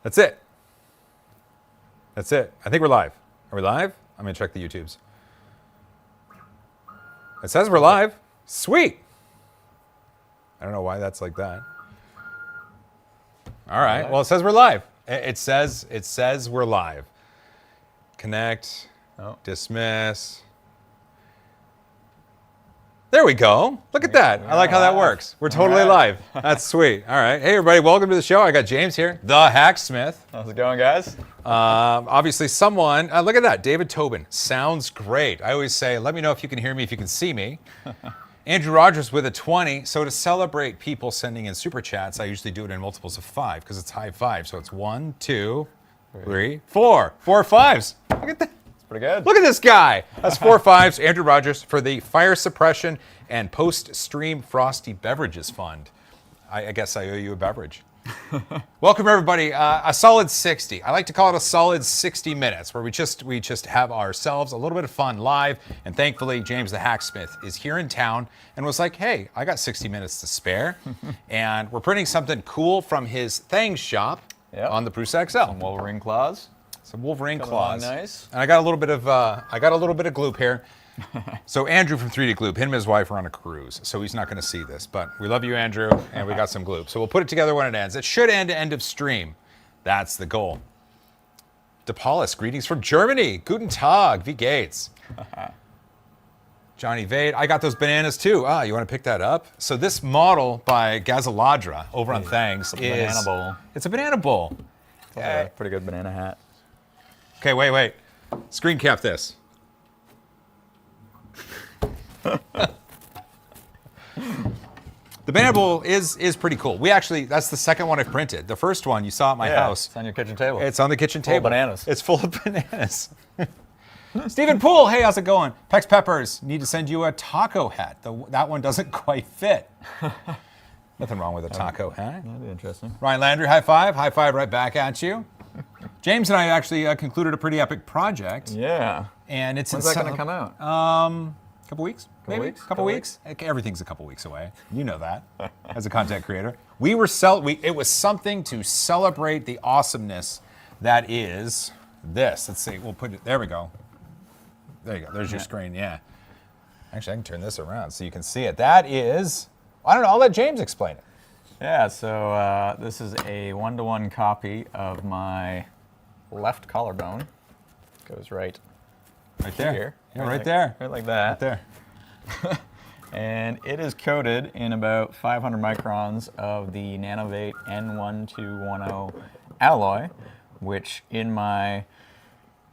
That's it. That's it. I think we're live. Are we live? I'm going to check the YouTubes. It says we're live. Sweet. I don't know why that's like that. All right. Well, it says we're live. It says we're live. Connect. Oh. Dismiss. There we go. Look at that. I like how that works. We're totally live. That's sweet. All right. Hey, everybody. Welcome to the show. I got James here, the Hacksmith. How's it going, guys? Obviously, someone. Look at that. David Tobin. Sounds great. I always say, let me know if you can hear me, if you can see me. Andrew Rogers with a 20. So to celebrate people sending in super chats, I usually do it in multiples of 5 because it's high 5. So it's 1, 2, 3, 4. 4 5s. Look at that. Pretty good. Look at this guy. That's 4 5s. Andrew Rogers for the Fire Suppression and Post-Stream Frosty Beverages Fund. I guess I owe you a beverage. Welcome, everybody. A solid 60. I like to call it a solid 60 minutes where we just have ourselves a little bit of fun live. And thankfully, James the Hacksmith is here in town and was like, hey, I got 60 minutes to spare. And we're printing something cool from his Thang shop on the Prusa XL. Some Wolverine claws. Some Wolverine claws. Nice. And I got a little bit of gloop here. So Andrew from 3D Gloop, him and his wife are on a cruise, so he's not going to see this. But we love you, Andrew, and we got some gloop. So we'll put it together when it ends. It should end of stream. That's the goal. DePaulis, greetings from Germany. Guten Tag, wie geht's? Johnny Vade, I got those bananas too. You want to pick that up? So this model by Gazaladra over on Thangs is banana bowl. It's a banana bowl. Yeah, pretty good banana hat. Okay, wait. Screen cap this. The banana bowl is pretty cool. That's the second one I've printed. The first one you saw at my house. It's on your kitchen table. It's on the kitchen table. Full of bananas. It's full of bananas. Stephen Poole, hey, how's it going? Pex Peppers, need to send you a taco hat. That one doesn't quite fit. Nothing wrong with a taco hat. That'd be interesting. Couple high five. High five right back at you. James and I actually concluded a pretty epic project. Yeah. And it's When's that going to come out? Couple weeks, Couple maybe? weeks? Couple weeks? Everything's a couple weeks away. You know that as a content creator. It was something to celebrate the awesomeness that is this. Let's see. We'll put it. There we go. There you go. There's your screen. Yeah. Actually, I can turn this around so you can see it. That is. I don't know. I'll let James explain it. Yeah. So this is a 1-to-1 copy of my left collarbone. Goes right there. Here. Yeah, right there. Right like that. Right there. And it is coated in about 500 microns of the NanoV N1210 alloy, which in my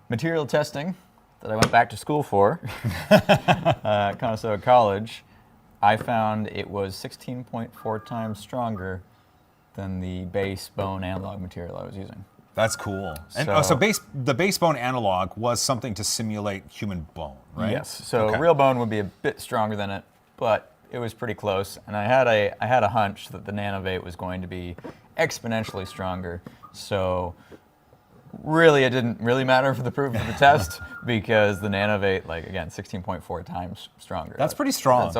material testing that I went back to school for at Conestoga College, I found it was 16.4 times stronger than the base bone analog material I was using. That's cool. And the base bone analog was something to simulate human bone, right? Yes. So real bone would be a bit stronger than it, but it was pretty close. And I had a hunch that the NanoV was going to be exponentially stronger. So really, it didn't really matter for the proof of the test because the NanoV, like again, 16.4 times stronger. That's pretty strong. It's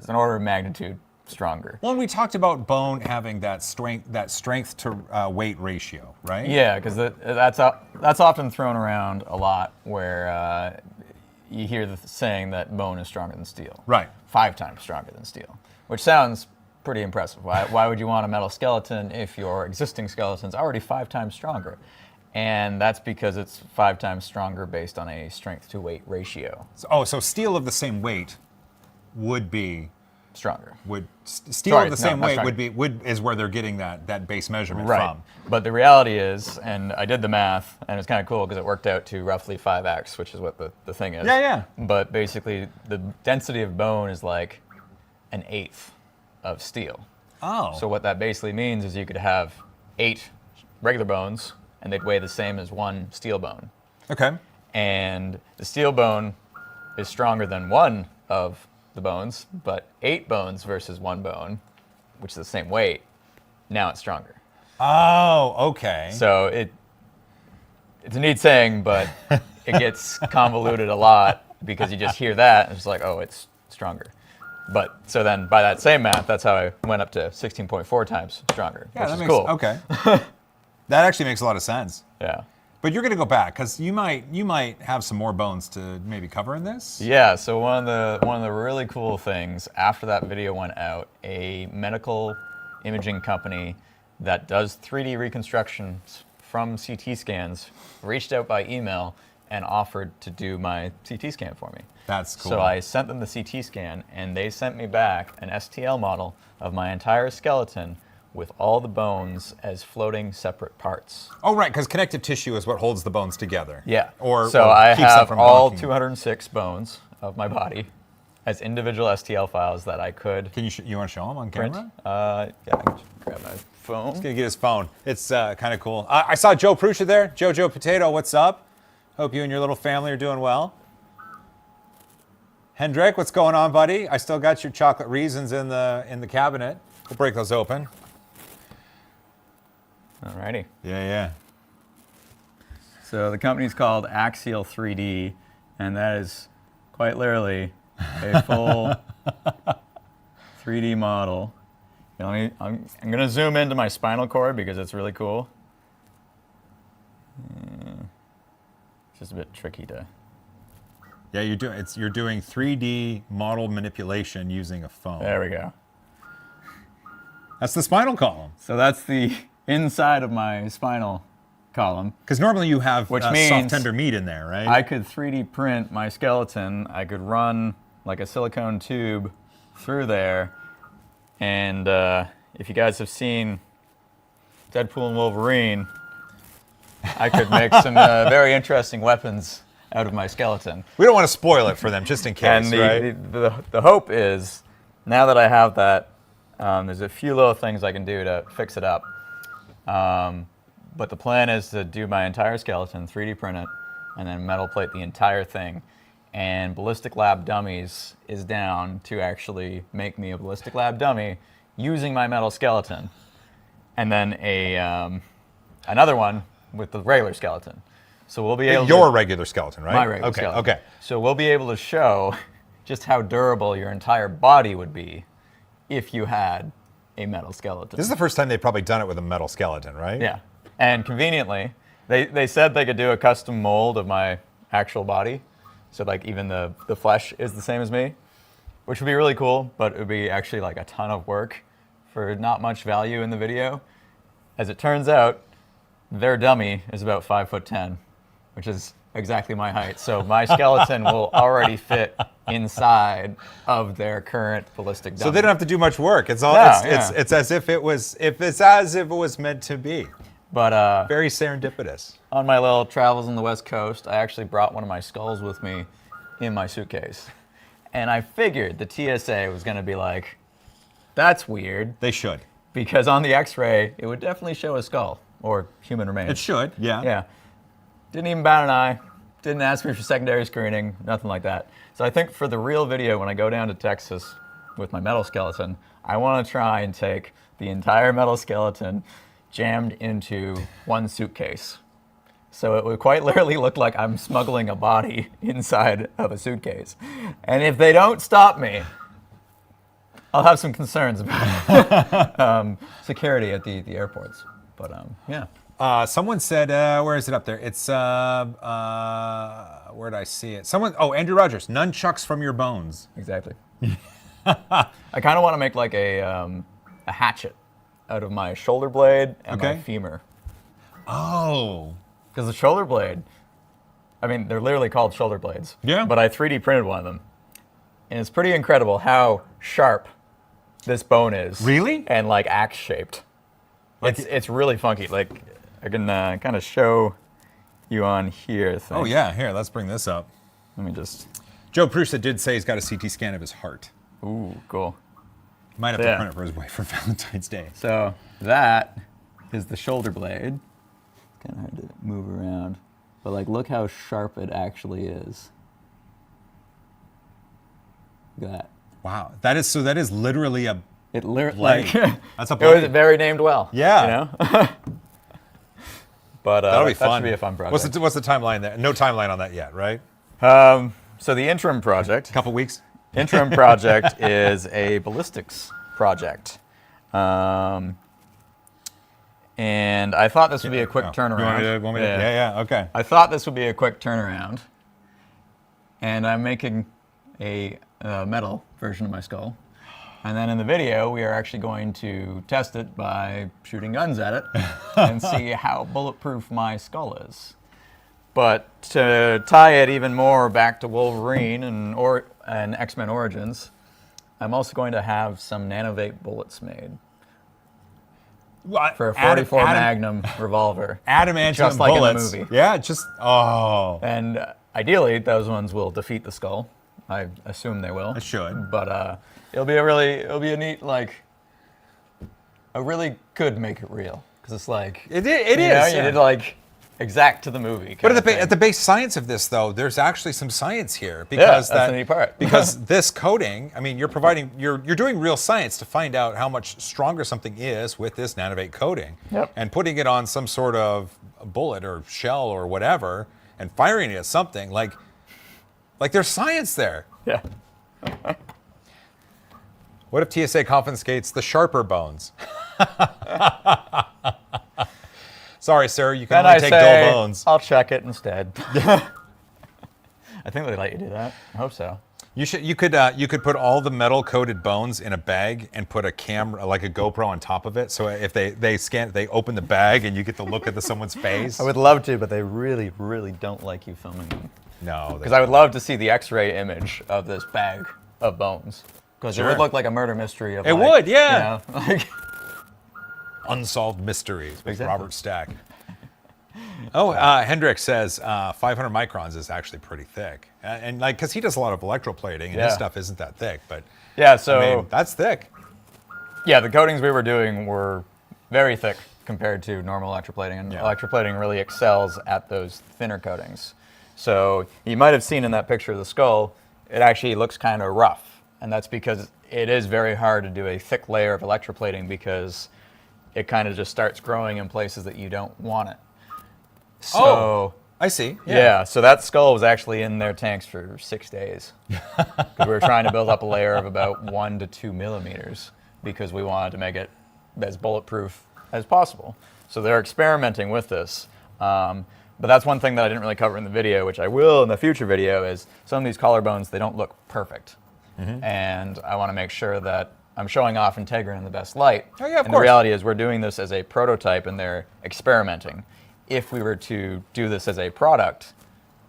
an order of magnitude stronger. Well, and we talked about bone having that strength to weight ratio, right? Yeah, because that's often thrown around a lot, where you hear the saying that bone is stronger than steel. Right. 5 times stronger than steel, which sounds pretty impressive. Why would you want a metal skeleton if your existing skeleton's already 5 times stronger? And that's because it's 5 times stronger based on a strength to weight ratio. So steel of the same weight would be stronger. Steel of the same weight is where they're getting that base measurement from. But the reality is, and I did the math, and it's kind of cool because it worked out to roughly 5x, which is what the thing is. Yeah. But basically, the density of bone is like 1/8 of steel. Oh. So what that basically means is you could have 8 regular bones, and they'd weigh the same as 1 steel bone. Okay. And the steel bone is stronger than 1 of the bones, but 8 bones versus 1 bone, which is the same weight, now it's stronger. Oh, okay. So it's a neat saying, but it gets convoluted a lot because you just hear that and it's like, oh, it's stronger. But so then by that same math, that's how I went up to 16.4 times stronger, which is cool. Okay. That actually makes a lot of sense. Yeah. But you're going to go back because you might have some more bones to maybe cover in this. Yeah. So one of the really cool things after that video went out, a medical imaging company that does 3D reconstructions from CT scans reached out by email and offered to do my CT scan for me. That's cool. So I sent them the CT scan, and they sent me back an STL model of my entire skeleton with all the bones as floating separate parts. Oh, right, because connective tissue is what holds the bones together. Yeah. Or I keeps them have from all bonking. 206 bones of my body as individual STL files that I could Can you want to show them on print. camera? Yeah, I can just grab my phone. He's gonna get his phone. It's kind of cool. I saw Joe Prusha there. Jojo Potato, what's up? Hope you and your little family are doing well. Hendrik, what's going on, buddy? I still got your chocolate reasons in the cabinet. We'll break those open. Alrighty. Yeah. So the company's called Axial 3D, and that is quite literally a full 3D model. You know, I'm going to zoom into my spinal cord because it's really cool. It's just a bit tricky to... Yeah, you're doing 3D model manipulation using a phone. There we go. That's the spinal column. So that's the inside of my spinal column. Because normally you have Which soft means tender meat in there, right? I could 3D print my skeleton. I could run like a silicone tube through there. And if you guys have seen Deadpool and Wolverine, I could make some very interesting weapons out of my skeleton. We don't want to spoil it for them, just in case, And right? the hope is, now that I have that, there's a few little things I can do to fix it up. But the plan is to do my entire skeleton, 3D print it, and then metal plate the entire thing. And Ballistic Lab Dummies is down to actually make me a Ballistic Lab dummy using my metal skeleton. And then another one with the regular skeleton. So we'll be able Your regular skeleton, right? My regular skeleton. Okay. So we'll be able to show just how durable your entire body would be if you had a metal skeleton. This is the first time they've probably done it with a metal skeleton, right? Yeah. And conveniently, they said they could do a custom mold of my actual body. So like even the flesh is the same as me, which would be really cool, but it would be actually like a ton of work for not much value in the video. As it turns out, their dummy is about 5'10", which is exactly my height. So my skeleton will already fit inside of their current ballistic dummy. So they don't have to do much work. It's all it's as if it was meant to be. But Very serendipitous. on my little travels on the West Coast, I actually brought one of my skulls with me in my suitcase. And I figured the TSA was going to be like, that's weird. They should. Because on the X-ray, it would definitely show a skull or human remains. It should, yeah. Yeah. Didn't even bat an eye. Didn't ask me for secondary screening, nothing like that. So I think for the real video, when I go down to Texas with my metal skeleton, I want to try and take the entire metal skeleton jammed into one suitcase. So it would quite literally look like I'm smuggling a body inside of a suitcase. And if they don't stop me, I'll have some concerns about security at the airports. But yeah. Someone said, where is it up there? It's, where did I see it? Andrew Rogers, nunchucks from your bones. Exactly. I kind of want to make like a hatchet out of my shoulder blade and my femur. Oh. Because the shoulder blade, I mean, they're literally called shoulder blades. Yeah. But I 3D printed one of them. And it's pretty incredible how sharp this bone is. Really? And like axe shaped. Like It's really funky. Like I can kind of show you on here. I think. Oh yeah, here, let's bring this up. Let me just. Joe Prusa did say he's got a CT scan of his heart. Ooh, cool. Might have to print it for his wife for Valentine's Day. So that is the shoulder blade. It's kind of hard to move around, but like, look how sharp it actually is. Look at that. Wow, that is literally a It literally blade. That's a It was blade. very named well. Yeah. You know. But That'll be fun. That should be a fun project. What's the timeline there? No timeline on that yet, right? So the interim project. Couple weeks. Interim project is a ballistics project. And I thought this would be a quick turnaround. You want me to? Yeah, okay. I thought this would be a quick turnaround. And I'm making a metal version of my skull. And then in the video, we are actually going to test it by shooting guns at it and see how bulletproof my skull is. But to tie it even more back to Wolverine and X-Men Origins, I'm also going to have some NanoV bullets made for a 44 Magnum revolver. Adamantium just like bullets. in the movie. Yeah, just, oh. And ideally, those ones will defeat the skull. I assume they will. It should. But it'll be a neat, like, a really good make it real. Because it's like, It you is. did like exact to the movie. But at the base science of this, though, there's actually some science here because that's the neat part. because this coating, I mean, you're doing real science to find out how much stronger something is with this NanoV coating, Yep. and putting it on some sort of bullet or shell or whatever, and firing it at something like there's science there. Yeah. What if TSA confiscates the sharper bones? Sorry, sir, you can Then only I take say, dull bones. I'll check it instead. I think they let you do that. I hope so. You could put all the metal coated bones in a bag and put a camera, like a GoPro, on top of it. So if they scan, they open the bag and you get to look at someone's face. I would love to, but they really, really don't like you filming them. No, Because I would love to see the X-ray image of this bag of bones. Because Sure. it would look like a murder mystery. Of It would, yeah. You know, like, Unsolved Mysteries with Exactly. Robert Stack. Oh, Hendrik says 500 microns is actually pretty thick, and like because he does a lot of electroplating, and his Yeah. stuff isn't that thick, but yeah, so I mean, that's thick. yeah, the coatings we were doing were very thick compared to normal electroplating, and Yeah. electroplating really excels at those thinner coatings. So you might have seen in that picture of the skull, it actually looks kind of rough, and that's because it is very hard to do a thick layer of electroplating because it kind of just starts growing in places that you don't want it. So, Oh, I see. yeah, so that skull was actually in their tanks for 6 days. 'Cause we were trying to build up a layer of about 1 to 2 millimeters because we wanted to make it as bulletproof as possible. So they're experimenting with this. But that's one thing that I didn't really cover in the video, which I will in the future video, is some of these collarbones, they don't look perfect. And I want to make sure that I'm showing off Integra in the best light. Oh, yeah, of and course. the reality is we're doing this as a prototype and they're experimenting. If we were to do this as a product,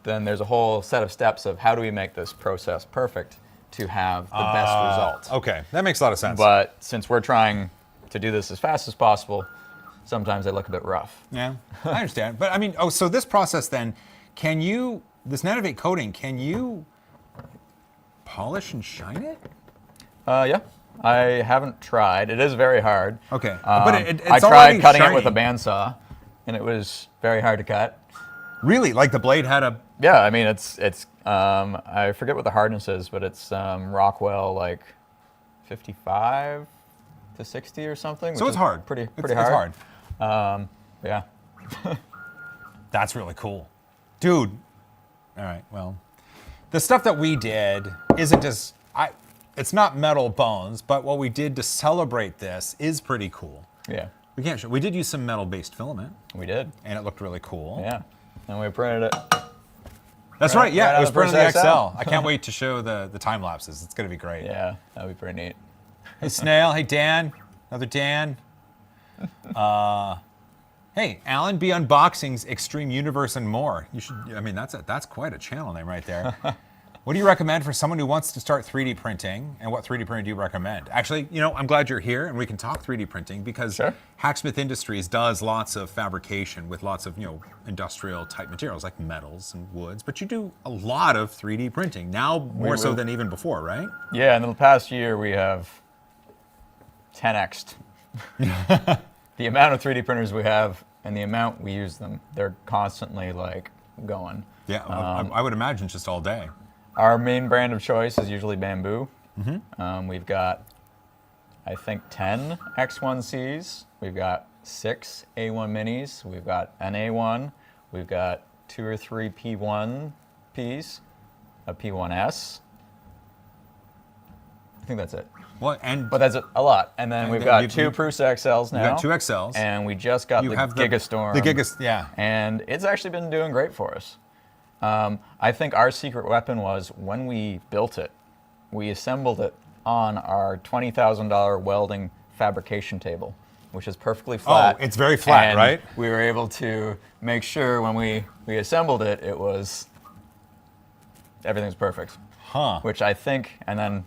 then there's a whole set of steps of how do we make this process perfect to have the best result. Okay, that makes a lot of sense. But since we're trying to do this as fast as possible, sometimes they look a bit rough. Yeah, I understand. But I mean, so this process then, this NanoV coating, can you polish and shine it? Yeah, I haven't tried. It is very hard. Okay, but it's I already tried cutting it with shiny. a bandsaw, and it was very hard to cut. Really? Like the blade had a... Yeah, I mean, it's I forget what the hardness is, but it's Rockwell like 55 to 60 or something. So which it's is hard. Pretty It's hard. hard. Yeah. That's really cool. Dude. All right, well. The stuff that we did isn't just... it's not metal bones, but what we did to celebrate this is pretty cool. Yeah, We can't show... We did use some metal-based filament, we did. and it looked really cool. Yeah, and we printed it. That's right, yeah. right It on was the printed on the first XL. I can't wait to show the time lapses. It's going to be great. Yeah, that'd be pretty neat. Hey, Snail. Hey, Dan. Another Dan. Hey, Alan B. Unboxings, Extreme Universe, and more. You should. I mean, that's quite a channel name right there. What do you recommend for someone who wants to start 3D printing? And what 3D printer do you recommend? Actually, I'm glad you're here and we can talk 3D printing because Sure. Hacksmith Industries does lots of fabrication with lots of industrial type materials like metals and woods. But you do a lot of 3D printing now, more so than even before, right? Yeah, in the past year we have 10x'd the amount of 3D printers we have and the amount we use them. They're constantly like going. Yeah, I would imagine just all day. Our main brand of choice is usually bamboo. We've got, I think, 10 X1Cs. We've got 6 A1 minis. We've got an A1. We've got 2 or 3 P1Ps, a P1S. I think that's it. Well, But that's a lot. And then we've got two Prusa XLs now. We've got two XLs. And we just got the Giga Storm. The Giga, yeah. And it's actually been doing great for us. I think our secret weapon was when we built it, we assembled it on our $20,000 welding fabrication table, which is perfectly flat. Oh, it's very flat, and right? We were able to make sure when we assembled it, everything's perfect. Huh. Which I think, and then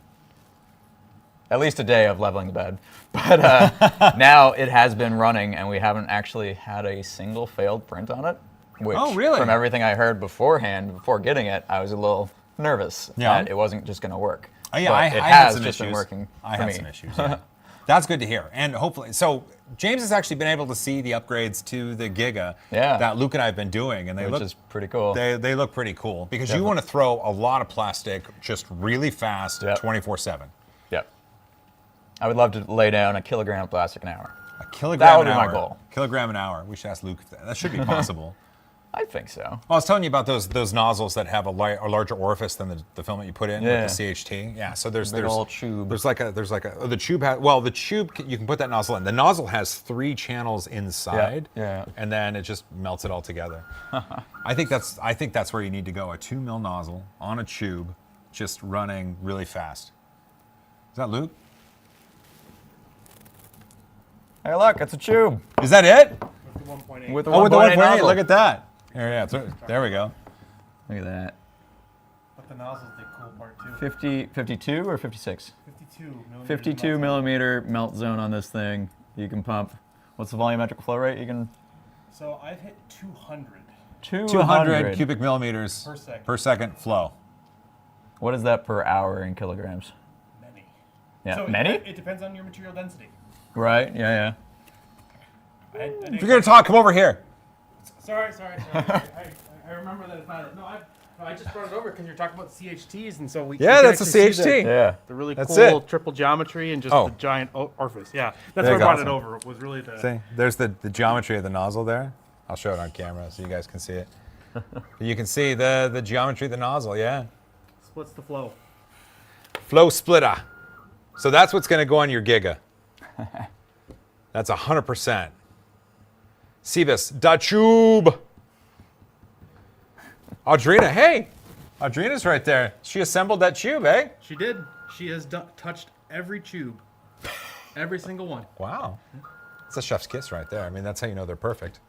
at least a day of leveling the bed. But now it has been running, and we haven't actually had a single failed print on it. Which, really? From everything I heard beforehand, before getting it, I was a little nervous that it wasn't just going to work. Oh, yeah, but I it had has some just issues. been working I for had me. some issues. Yeah. That's good to hear. And hopefully, so James has actually been able to see the upgrades to the Giga that Luke and I have been doing, and Which is pretty cool. They look pretty cool because you want to throw a lot of plastic just really fast, 24/7. Yep. I would love to lay down a kilogram of plastic an hour. A kilogram That would an be hour. my goal. Kilogram an hour. We should ask Luke if that should be possible. I think so. Well, I was telling you about those nozzles that have a larger orifice than the filament you put in with the CHT. Yeah, so there's old tube. There's like a the tube has, well, the tube you can put that nozzle in. The nozzle has 3 channels inside. Yeah. And then it just melts it all together. I think that's where you need to go. A 2 mil nozzle on a tube, just running really fast. Is that Luke? Hey, look, it's a tube. Is that it? With the 1.8. With the 1.8. nozzle. Look at that. There we go. Look at that. But the nozzle's the cool part too. 52 or 56? 52 millimeters. 52 millimeter melt zone on this thing. You can pump. What's the volumetric flow rate? You can. So I've hit 200. 200 cubic millimeters Per second. flow. What is that per hour in kilograms? Many. Yeah, So many? It depends on your material density. Right. Yeah. If you're gonna talk, come over here. Sorry. I remember that it's not it. No, I just brought it over because you're talking about CHTs, and so we. Yeah, we that's a actually see CHT. Yeah. The really That's cool it. triple geometry and just Oh. the giant orifice. Yeah, that's There why I you go. brought it over. It was really the. See, there's the geometry of the nozzle there. I'll show it on camera so you guys can see it. You can see the geometry of the nozzle, yeah. Splits the flow. Flow splitter. So that's what's going to go on your Giga. That's 100%. See this, da tube. Audrina, hey. Audrina's right there. She assembled that tube, eh? She did. She has touched every tube. Every single one. Wow. It's a chef's kiss right there. I mean, that's how you know they're perfect.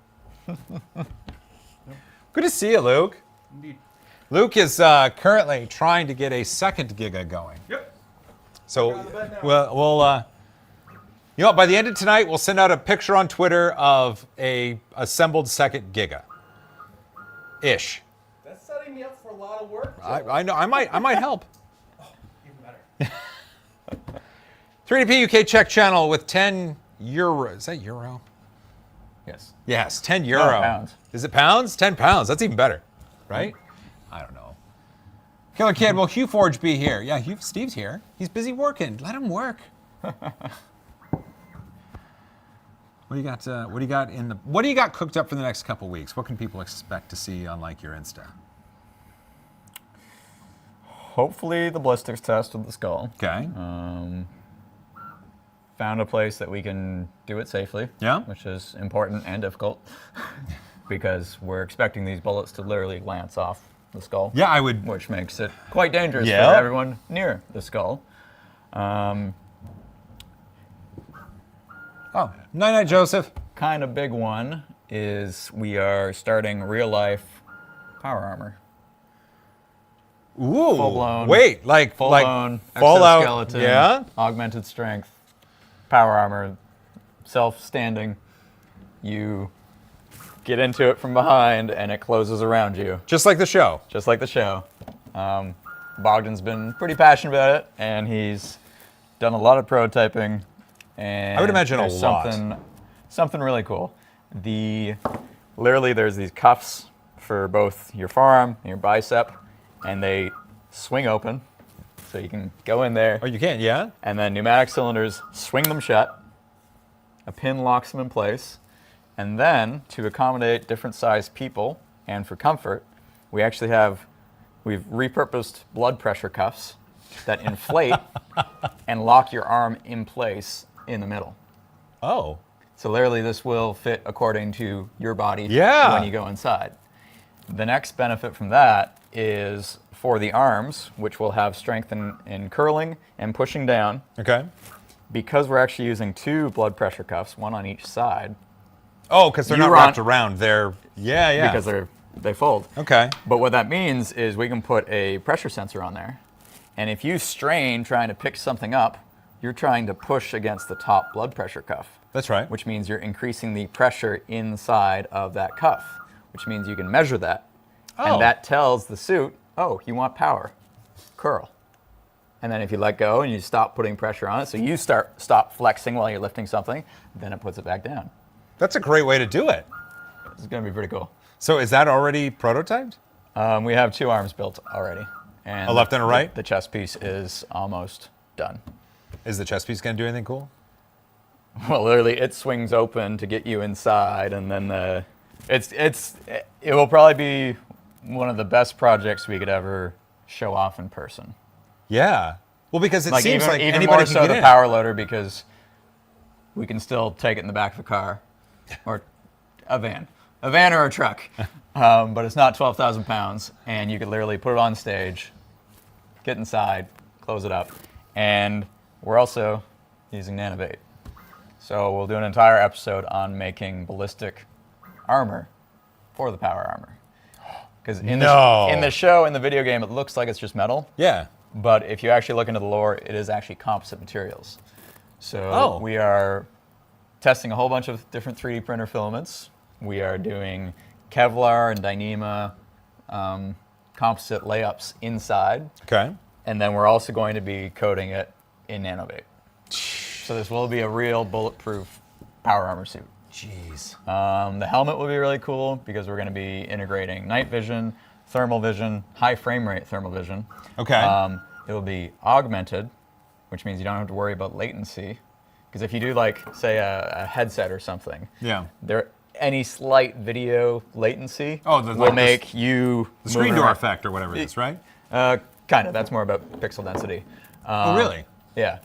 Good to see you, Luke. Indeed. Luke is currently trying to get a second Giga going. Yep. So on the bed now. we'll you know, by the end of tonight, we'll send out a picture on Twitter of a assembled second Giga. Ish. That's setting me up for a lot of work. I know. I might help. Even better. 3DP UK Czech channel with 10 euro. Is that euro? Yes. Yes, 10 euro. Pounds. Is it pounds? 10 pounds. That's even better, right? I don't know. Killer Kid, will Hugh Forge be here? Yeah, Steve's here. He's busy working. Let him work. What do you got? What do you got cooked up for the next couple weeks? What can people expect to see on like your Insta? Hopefully the ballistics test of the skull. Okay. Found a place that we can do it safely. Yeah. Which is important and difficult because we're expecting these bullets to literally lance off the skull. Yeah, I would. Which makes it quite dangerous Yeah. for everyone near the skull. Oh, night, Joseph. Kind of big one is we are starting real life power armor. Ooh. Full-blown- Wait, like Full-blown Fallout. exoskeleton, Yeah. augmented strength, power armor, self-standing. You get into it from behind and it closes around you, Just like the show. just like the show. Bogdan's been pretty passionate about it, and he's done a lot of prototyping. And I would imagine a there's lot. Something really cool. Literally, there's these cuffs for both your forearm and your bicep, and they swing open, so you can go in there. Oh, you can, yeah? And then pneumatic cylinders swing them shut. A pin locks them in place. And then, to accommodate different sized people and for comfort, we've repurposed blood pressure cuffs that inflate and lock your arm in place in the middle. Oh. So literally this will fit according to your body Yeah. when you go inside. The next benefit from that is for the arms, which will have strength in curling and pushing down. Okay. Because we're actually using 2 blood pressure cuffs, one on each side. Oh, because they're You not run- wrapped around. They're, yeah. Because they fold. Okay. But what that means is we can put a pressure sensor on there. And if you strain trying to pick something up, you're trying to push against the top blood pressure cuff. That's right. Which means you're increasing the pressure inside of that cuff, which means you can measure that. Oh. And that tells the suit, oh, you want power, curl. And then if you let go and you stop putting pressure on it, so you stop flexing while you're lifting something, then it puts it back down. That's a great way to do it. It's going to be pretty cool. So is that already prototyped? We have 2 arms built already. And A left and a right? The chest piece is almost done. Is the chest piece going to do anything cool? Well, literally, it swings open to get you inside, and then it will probably be one of the best projects we could ever show off in person. Yeah. Well, because it seems like even anybody more can so get the in. power loader, because we can still take it in the back of the car or a van or a truck, but it's not 12,000 pounds, and you could literally put it on stage, get inside, close it up, and we're also using NanoV. So we'll do an entire episode on making ballistic armor for the power armor. Because in the show, in the video game, it looks like it's just metal. Yeah. But if you actually look into the lore, it is actually composite materials. So we are testing a whole bunch of different 3D printer filaments. We are doing Kevlar and Dyneema composite layups inside. Okay. And then we're also going to be coating it in NanoV. So this will be a real bulletproof power armor suit. Jeez. The helmet will be really cool because we're going to be integrating night vision, thermal vision, high frame rate thermal vision. Okay. It will be augmented, which means you don't have to worry about latency. Because if you do, like, say, a headset or something, any slight video latency will make you the screen door effect or whatever it is, right? Kind of. That's more about pixel density. Oh, really? Yeah.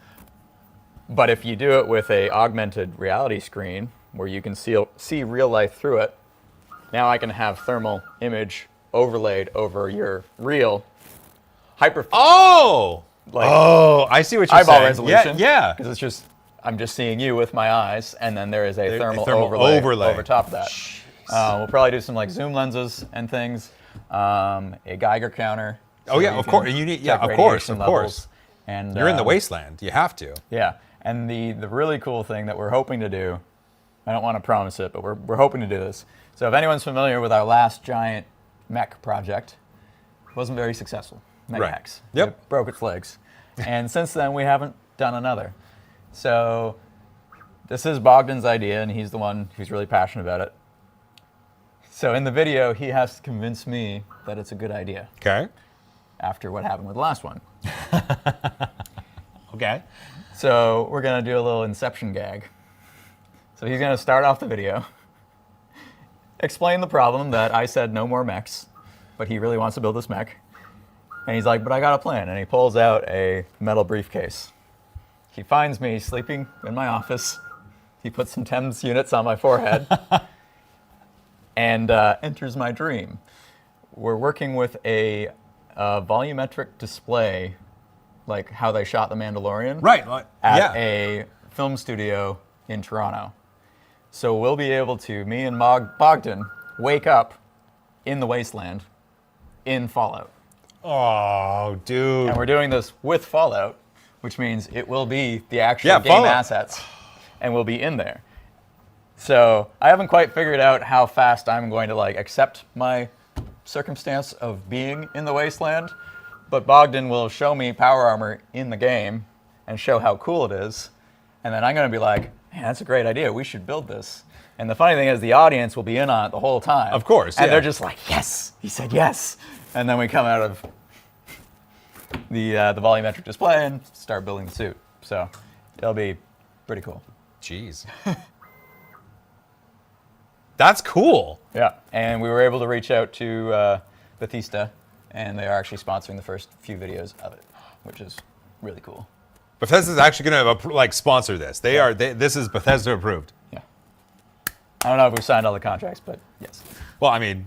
But if you do it with a augmented reality screen where you can see real life through it, now I can have thermal image overlaid over your real hyper. I see what you're eyeball saying. resolution. Yeah. Because it's just I'm just seeing you with my eyes, and then there is a thermal overlay over top of that. We'll probably do some like zoom lenses and things, a Geiger counter. Oh yeah, of course. You need of course. And you're in the wasteland. You have to. Yeah, and the really cool thing that we're hoping to do, I don't want to promise it, but we're hoping to do this. So if anyone's familiar with our last giant mech project, it wasn't very successful. Mega Hex. Yep. It broke its legs. And since then, we haven't done another. So this is Bogdan's idea, and he's the one who's really passionate about it. So in the video, he has to convince me that it's a good idea. Okay. After what happened with the last one. Okay. So we're going to do a little inception gag. So he's going to start off the video, explain the problem that I said no more mechs, but he really wants to build this mech. And he's like, but I got a plan. And he pulls out a metal briefcase. He finds me sleeping in my office. He puts some TEMS units on my forehead and enters my dream. We're working with a volumetric display, like how they shot The Mandalorian, at a film studio in Toronto. So we'll be able to, me and Bogdan, wake up in the wasteland in Fallout. Oh, dude. And we're doing this with Fallout, which means it will be the actual game Fallout assets, and we'll be in there. So I haven't quite figured out how fast I'm going to accept my circumstance of being in the wasteland, but Bogdan will show me power armor in the game and show how cool it is, and then I'm going to be like, man, that's a great idea. We should build this. And the funny thing is the audience will be in on it the whole time. Of course, And they're just like, yes, he said yes. And then we come out of the volumetric display and start building the suit. So it'll be pretty cool. Jeez. That's cool. Yeah, and we were able to reach out to Bethesda, and they are actually sponsoring the first few videos of it. which is really cool. Bethesda's actually going to like sponsor this. This is Bethesda approved. Yeah. I don't know if we signed all the contracts, but yes. Well, I mean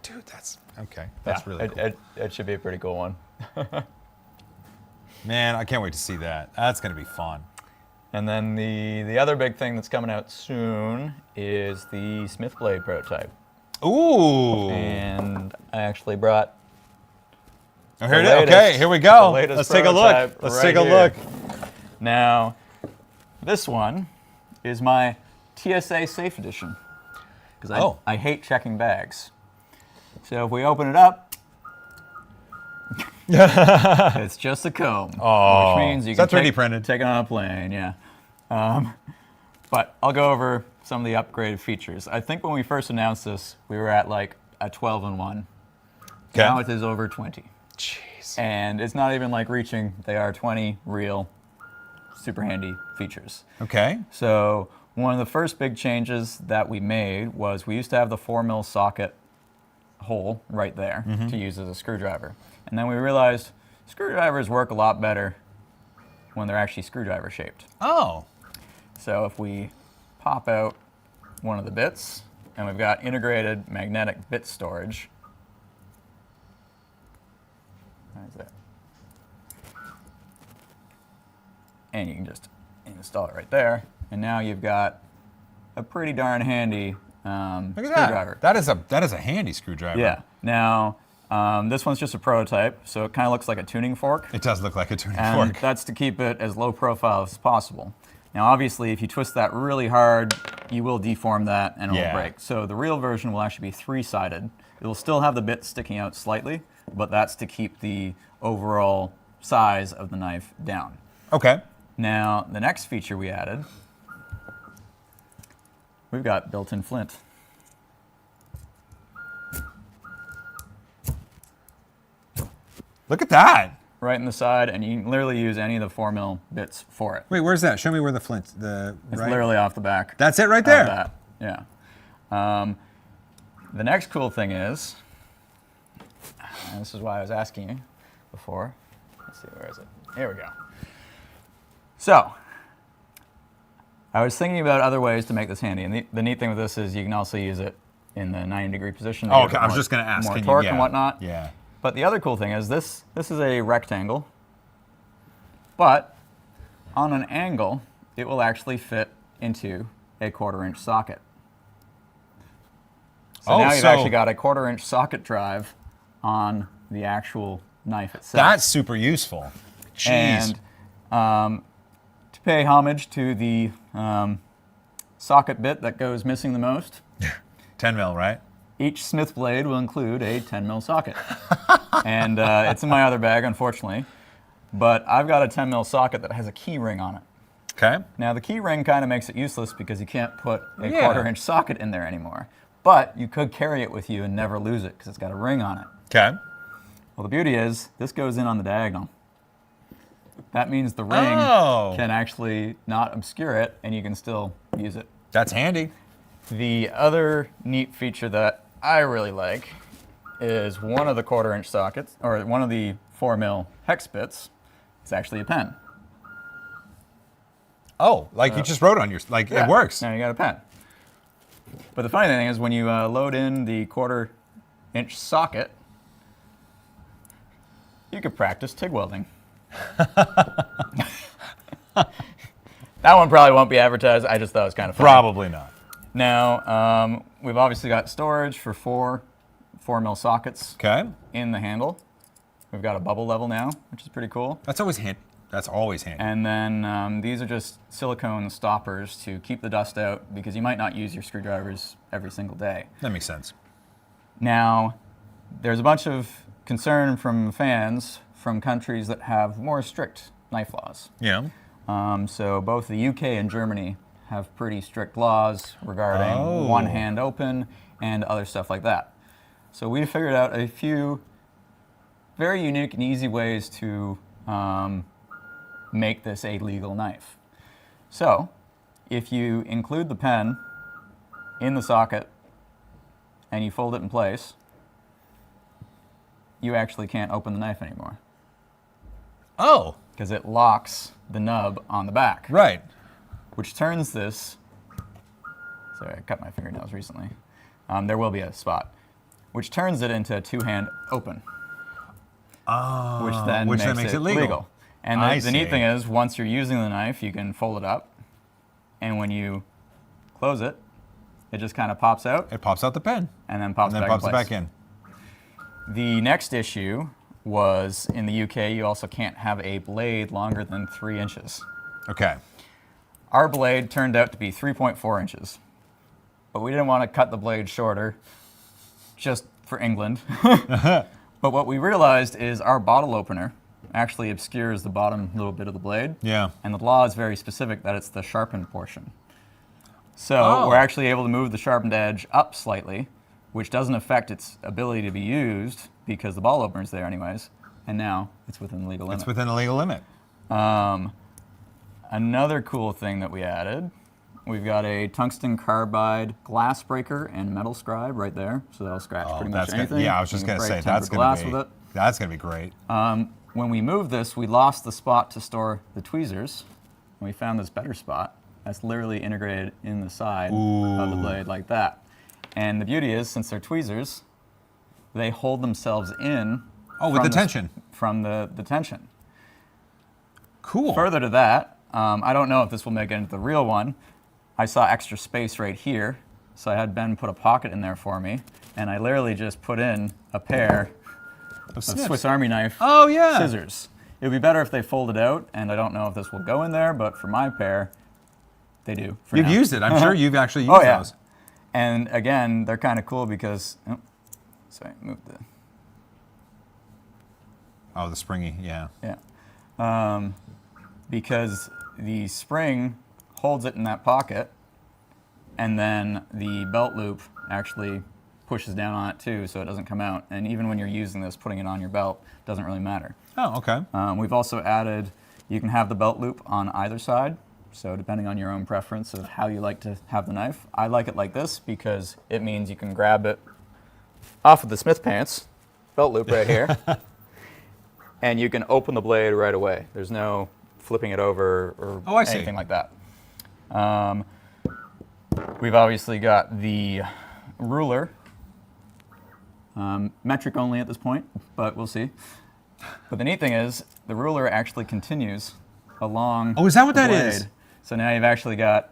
dude, that's okay. That's really cool. It should be a pretty cool one. Man, I can't wait to see that. That's going to be fun. And then the other big thing that's coming out soon is the Smith blade prototype. Ooh. And I actually brought here it is. Okay, here we go. Let's take a look. Let's take a look. Now, this one is my TSA Safe edition. Because I hate checking bags. So if we open it up, it's just a comb. Oh, which means you can take it on a plane, yeah. But I'll go over some of the upgraded features. I think when we first announced this, we were at like a 12-in-1. Okay. Now it is over 20. Jeez. And it's not even like reaching. They are 20 real super handy features. Okay. So one of the first big changes that we made was we used to have the 4mm socket hole right there to use as a screwdriver. And then we realized screwdrivers work a lot better when they're actually screwdriver shaped. Oh. So if we pop out one of the bits, and we've got integrated magnetic bit storage. How's that? And you can just install it right there. And now you've got a pretty darn handy screwdriver. That is a handy screwdriver. Yeah. Now, this one's just a prototype, so it kind of looks like a tuning fork. It does look like a tuning And fork. that's to keep it as low profile as possible. Now, obviously, if you twist that really hard, you will deform that and it will break. So the real version will actually be 3-sided. It will still have the bit sticking out slightly, but that's to keep the overall size of the knife down. Okay. Now, the next feature we added, we've got built-in flint. Look at that. Right in the side, and you can literally use any of the 4mm bits for it. Wait, where's that? Show me where the flint. It's literally off the back. That's it right there. That. Yeah. The next cool thing is, and this is why I was asking you before. Let's see, where is it? Here we go. So, I was thinking about other ways to make this handy, and the neat thing with this is you can also use it in the 90-degree position. Oh, okay. I was just going to ask. More torque and whatnot. Yeah. But the other cool thing is this is a rectangle, but on an angle, it will actually fit into a 1/4-inch socket. So now you've actually got a 1/4-inch socket drive on the actual knife itself. That's super useful. Jeez. And to pay homage to the socket bit that goes missing the most, 10 mil, right? each Smith blade will include a 10mm socket. And it's in my other bag, unfortunately. But I've got a 10mm socket that has a key ring on it. Okay. Now, the key ring kind of makes it useless because you can't put a 1/4-inch socket in there anymore. But you could carry it with you and never lose it because it's got a ring on it. Okay. Well, the beauty is this goes in on the diagonal. That means the ring can actually not obscure it, and you can still use it. That's handy. The other neat feature that I really like is one of the 1/4-inch sockets, or one of the 4mm hex bits, is actually a pen. Oh, like you just wrote on your, like it works. Now you got a pen. But the funny thing is when you load in the 1/4-inch socket, you could practice TIG welding. That one probably won't be advertised. I just thought it was kind of funny. Probably not. Now, we've obviously got storage for 4mm sockets in the handle. We've got a bubble level now, which is pretty cool. That's always handy. That's always handy. And then these are just silicone stoppers to keep the dust out because you might not use your screwdrivers every single day. That makes sense. Now, there's a bunch of concern from fans from countries that have more strict knife laws. Yeah. So both the UK and Germany have pretty strict laws regarding one hand open and other stuff like that. So we figured out a few very unique and easy ways to make this a legal knife. So if you include the pen in the socket and you fold it in place, you actually can't open the knife anymore Oh, because it locks the nub on the back, right. which turns this. Sorry, I cut my fingernails recently. There will be a spot, which turns it into a two-hand open. Oh, Which then makes it legal. And the neat see. thing is, once you're using the knife, you can fold it up, and when you close it, it just kind of pops out. It pops out the pen. And then pops And then back pops in it place. back in. The next issue was in the UK, you also can't have a blade longer than 3 inches. Okay. Our blade turned out to be 3.4 inches, but we didn't want to cut the blade shorter, just for England. But what we realized is our bottle opener actually obscures the bottom little bit of the blade. Yeah. And the law is very specific that it's the sharpened portion. So we're actually able to move the sharpened edge up slightly, which doesn't affect its ability to be used because the ball opener's there anyways. And now it's within the legal limit. It's within the legal limit. Another cool thing that we added, we've got a tungsten carbide glass breaker and metal scribe right there, so that'll scratch pretty much anything. Yeah, I was just You can going to break say tempered glass with it. that's gonna be great. When we moved this, we lost the spot to store the tweezers, and we found this better spot that's literally integrated in the side of the blade like that. And the beauty is, since they're tweezers, they hold themselves in. With the tension. From the tension. Cool. Further to that, I don't know if this will make it into the real one. I saw extra space right here, so I had Ben put a pocket in there for me, and I literally just put in a pair of Swiss Army knife scissors. It would be better if they folded out, and I don't know if this will go in there, but for my pair, they do. You've now. used it. I'm sure you've actually used those. And again, they're kind of cool because, sorry, move the. Oh, the springy, yeah. Yeah. Because the spring holds it in that pocket, and then the belt loop actually pushes down on it too, so it doesn't come out. And even when you're using this, putting it on your belt doesn't really matter. Oh, okay. We've also added, you can have the belt loop on either side, so depending on your own preference of how you like to have the knife. I like it like this because it means you can grab it off of the Smith pants, belt loop right here, and you can open the blade right away. There's no flipping it over or anything like that. We've obviously got the ruler, metric only at this point, but we'll see. But the neat thing is, the ruler actually continues along. Oh, is that what the that blade. is? So now you've actually got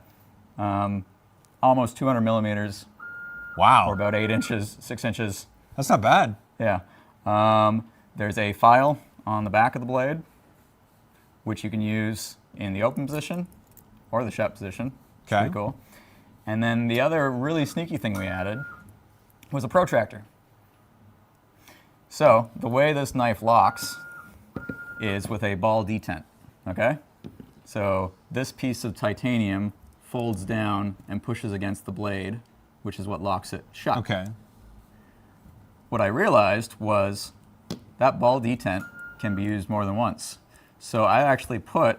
almost 200 millimeters. Wow. Or about 8 inches, 6 inches. That's not bad. Yeah. There's a file on the back of the blade, which you can use in the open position or the shut position. Okay. Pretty cool. And then the other really sneaky thing we added was a protractor. So the way this knife locks is with a ball detent, okay? So this piece of titanium folds down and pushes against the blade, which is what locks it shut. Okay. What I realized was that ball detent can be used more than once. So I actually put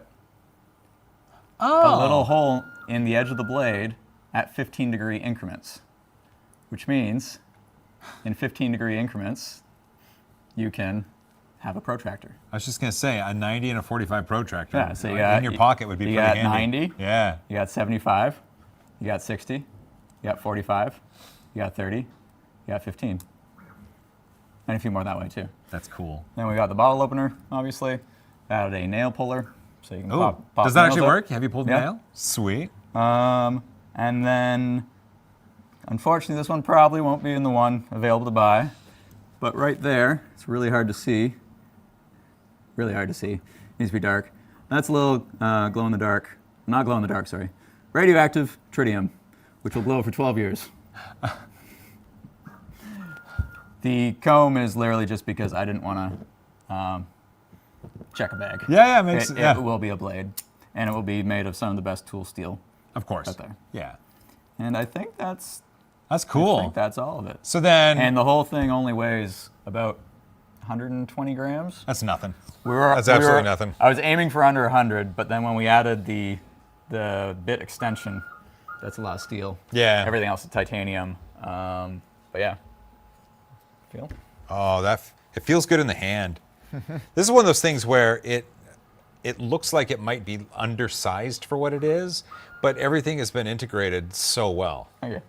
a little hole in the edge of the blade at 15-degree increments, which means in 15-degree increments, you can have a protractor. I was just going to say, a 90 and a 45 protractor Yeah, so you got, in your pocket would be pretty handy. You got 90, Yeah. you got 75, you got 60, you got 45, you got 30, you got 15. And a few more that way too. That's cool. Then we got the bottle opener, obviously. Added a nail puller, so you can pop Does that nails actually up. work? Have you pulled the Yeah. nail? Sweet. And then, unfortunately, this one probably won't be in the one available to buy. But right there, it's really hard to see. Really hard to see. Needs to be dark. That's a little glow in the dark. Not glow in the dark, sorry. Radioactive tritium, which will glow for 12 years. The comb is literally just because I didn't want to check a bag. Yeah, yeah, It will be a blade, and it will be made of some of the best tool steel Of course. out there. Yeah. And I think that's cool. I think that's all of it. So then, And the whole thing only weighs about 120 grams. that's nothing. That's absolutely nothing. I was aiming for under 100, but then when we added the bit extension, that's a lot of steel. Yeah. Everything else is titanium. But yeah. Feel? Oh, It feels good in the hand. This is one of those things where it looks like it might be undersized for what it is, but everything has been integrated so well. Okay.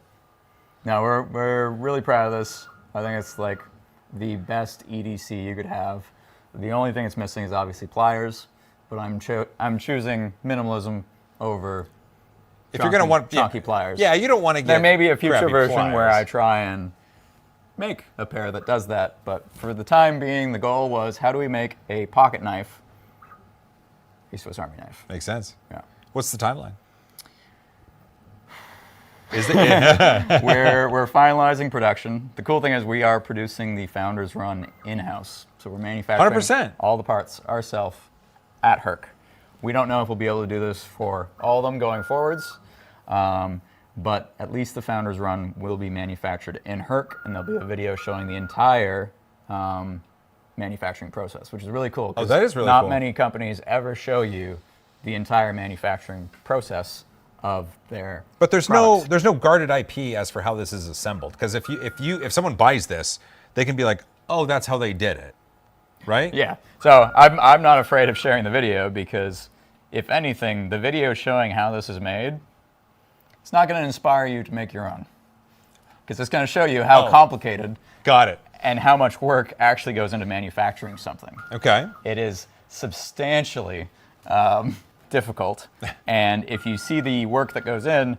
Now we're really proud of this. I think it's like the best EDC you could have. The only thing it's missing is obviously pliers, but I'm choosing minimalism over. If you're going to want chunky pliers. Yeah, you don't want to get. There may be a future crappy version where I pliers. try and make a pair that does that, but for the time being, the goal was how do we make a pocket knife, a Swiss Army knife. Makes sense. Yeah. What's the timeline? Is it? We're finalizing production. The cool thing is we are producing the Founders Run in-house, so we're manufacturing 100%. all the parts ourselves at Herc. We don't know if we'll be able to do this for all of them going forwards, but at least the Founders Run will be manufactured in Herc, and there'll be a video showing the entire manufacturing process, which is really cool. Oh, that is really not cool. many companies ever show you the entire manufacturing process of their But there's products. no guarded IP as for how this is assembled. Because if someone buys this, they can be like, oh, that's how they did it, right? Yeah. So I'm not afraid of sharing the video because, if anything, the video showing how this is made, it's not going to inspire you to make your own. Because it's going to show you how Oh. complicated Got it. and how much work actually goes into manufacturing something. Okay. It is substantially difficult. And if you see the work that goes in,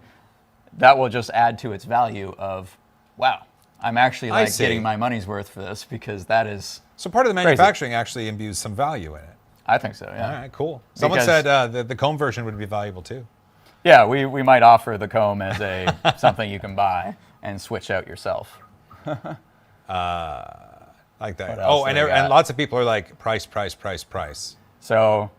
that will just add to its value of, wow, I'm actually I like see. getting my money's worth for this because that is, So part of the Crazy. manufacturing actually imbues some value in it. I think so, yeah. All right, cool. Someone Because- said that the comb version would be valuable too. Yeah, we might offer the comb as a something you can buy and switch out yourself. Like that. What else Oh, do and, we and got? lots of people are like, price, price, price, price. So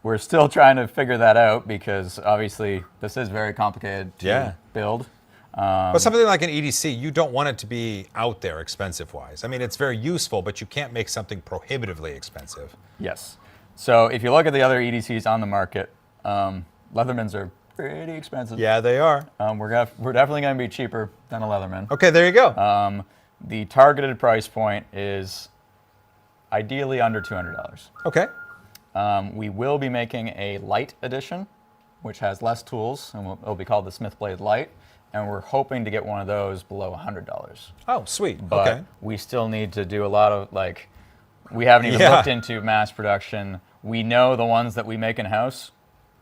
we're still trying to figure that out because obviously this is very complicated to Yeah. build. But something like an EDC, you don't want it to be out there expensive-wise. I mean, it's very useful, but you can't make something prohibitively expensive. Yes. So if you look at the other EDCs on the market, Leathermans are pretty expensive. Yeah, they are. We're definitely going to be cheaper than a Leatherman. Okay, there you go. The targeted price point is ideally under $200. Okay. We will be making a light edition, which has less tools, and it'll be called the Smith Blade Light. And we're hoping to get one of those below $100. Oh, sweet. But Okay. we still need to do a lot of, like, we haven't even Yeah. looked into mass production. We know the ones that we make in-house,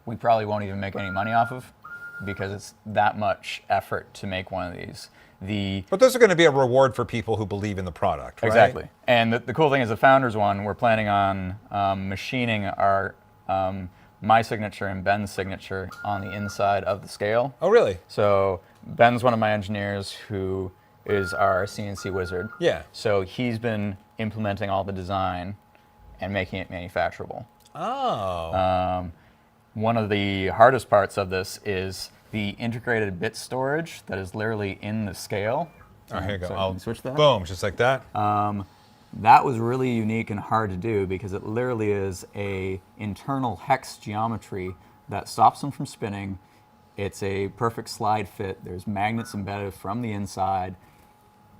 we probably won't even make any money off of because it's that much effort to make one of these. But those are going to be a reward for people who believe in the product, right? Exactly. And the cool thing is the Founders one, we're planning on machining our my signature and Ben's signature on the inside of the scale. Oh, really? So Ben's one of my engineers who is our CNC wizard. Yeah. So he's been implementing all the design and making it manufacturable. Oh. One of the hardest parts of this is the integrated bit storage that is literally in the scale. Oh, here you go. So I'll can you switch that? Boom, just like that. That was really unique and hard to do because it literally is a internal hex geometry that stops them from spinning. It's a perfect slide fit. There's magnets embedded from the inside.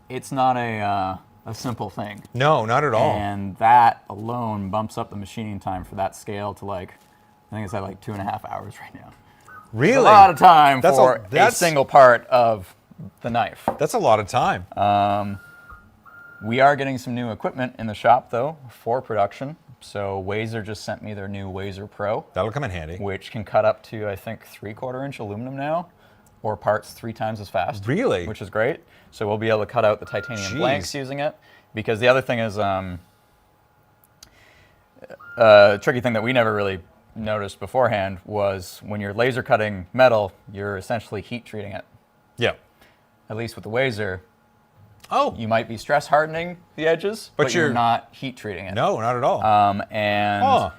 It's not a simple thing. No, not at all. And that alone bumps up the machining time for that scale to I think it's at like 2.5 hours right now. Really? It's a lot of time That's for a that's- single part of the knife. That's a lot of time. We are getting some new equipment in the shop though for production. So Wazer just sent me their new Wazer Pro, That'll come in handy. which can cut up to I think 3/4 inch aluminum now, or parts 3 times as fast. Really? Which is great. So we'll be able to cut out the titanium Jeez. blanks using it. Because the other thing is, a tricky thing that we never really noticed beforehand was when you're laser cutting metal, you're essentially heat treating it. Yeah. At least with the Wazer, Oh. you might be stress hardening the edges, But but you're you're- not heat treating it. No, not at all. And Huh.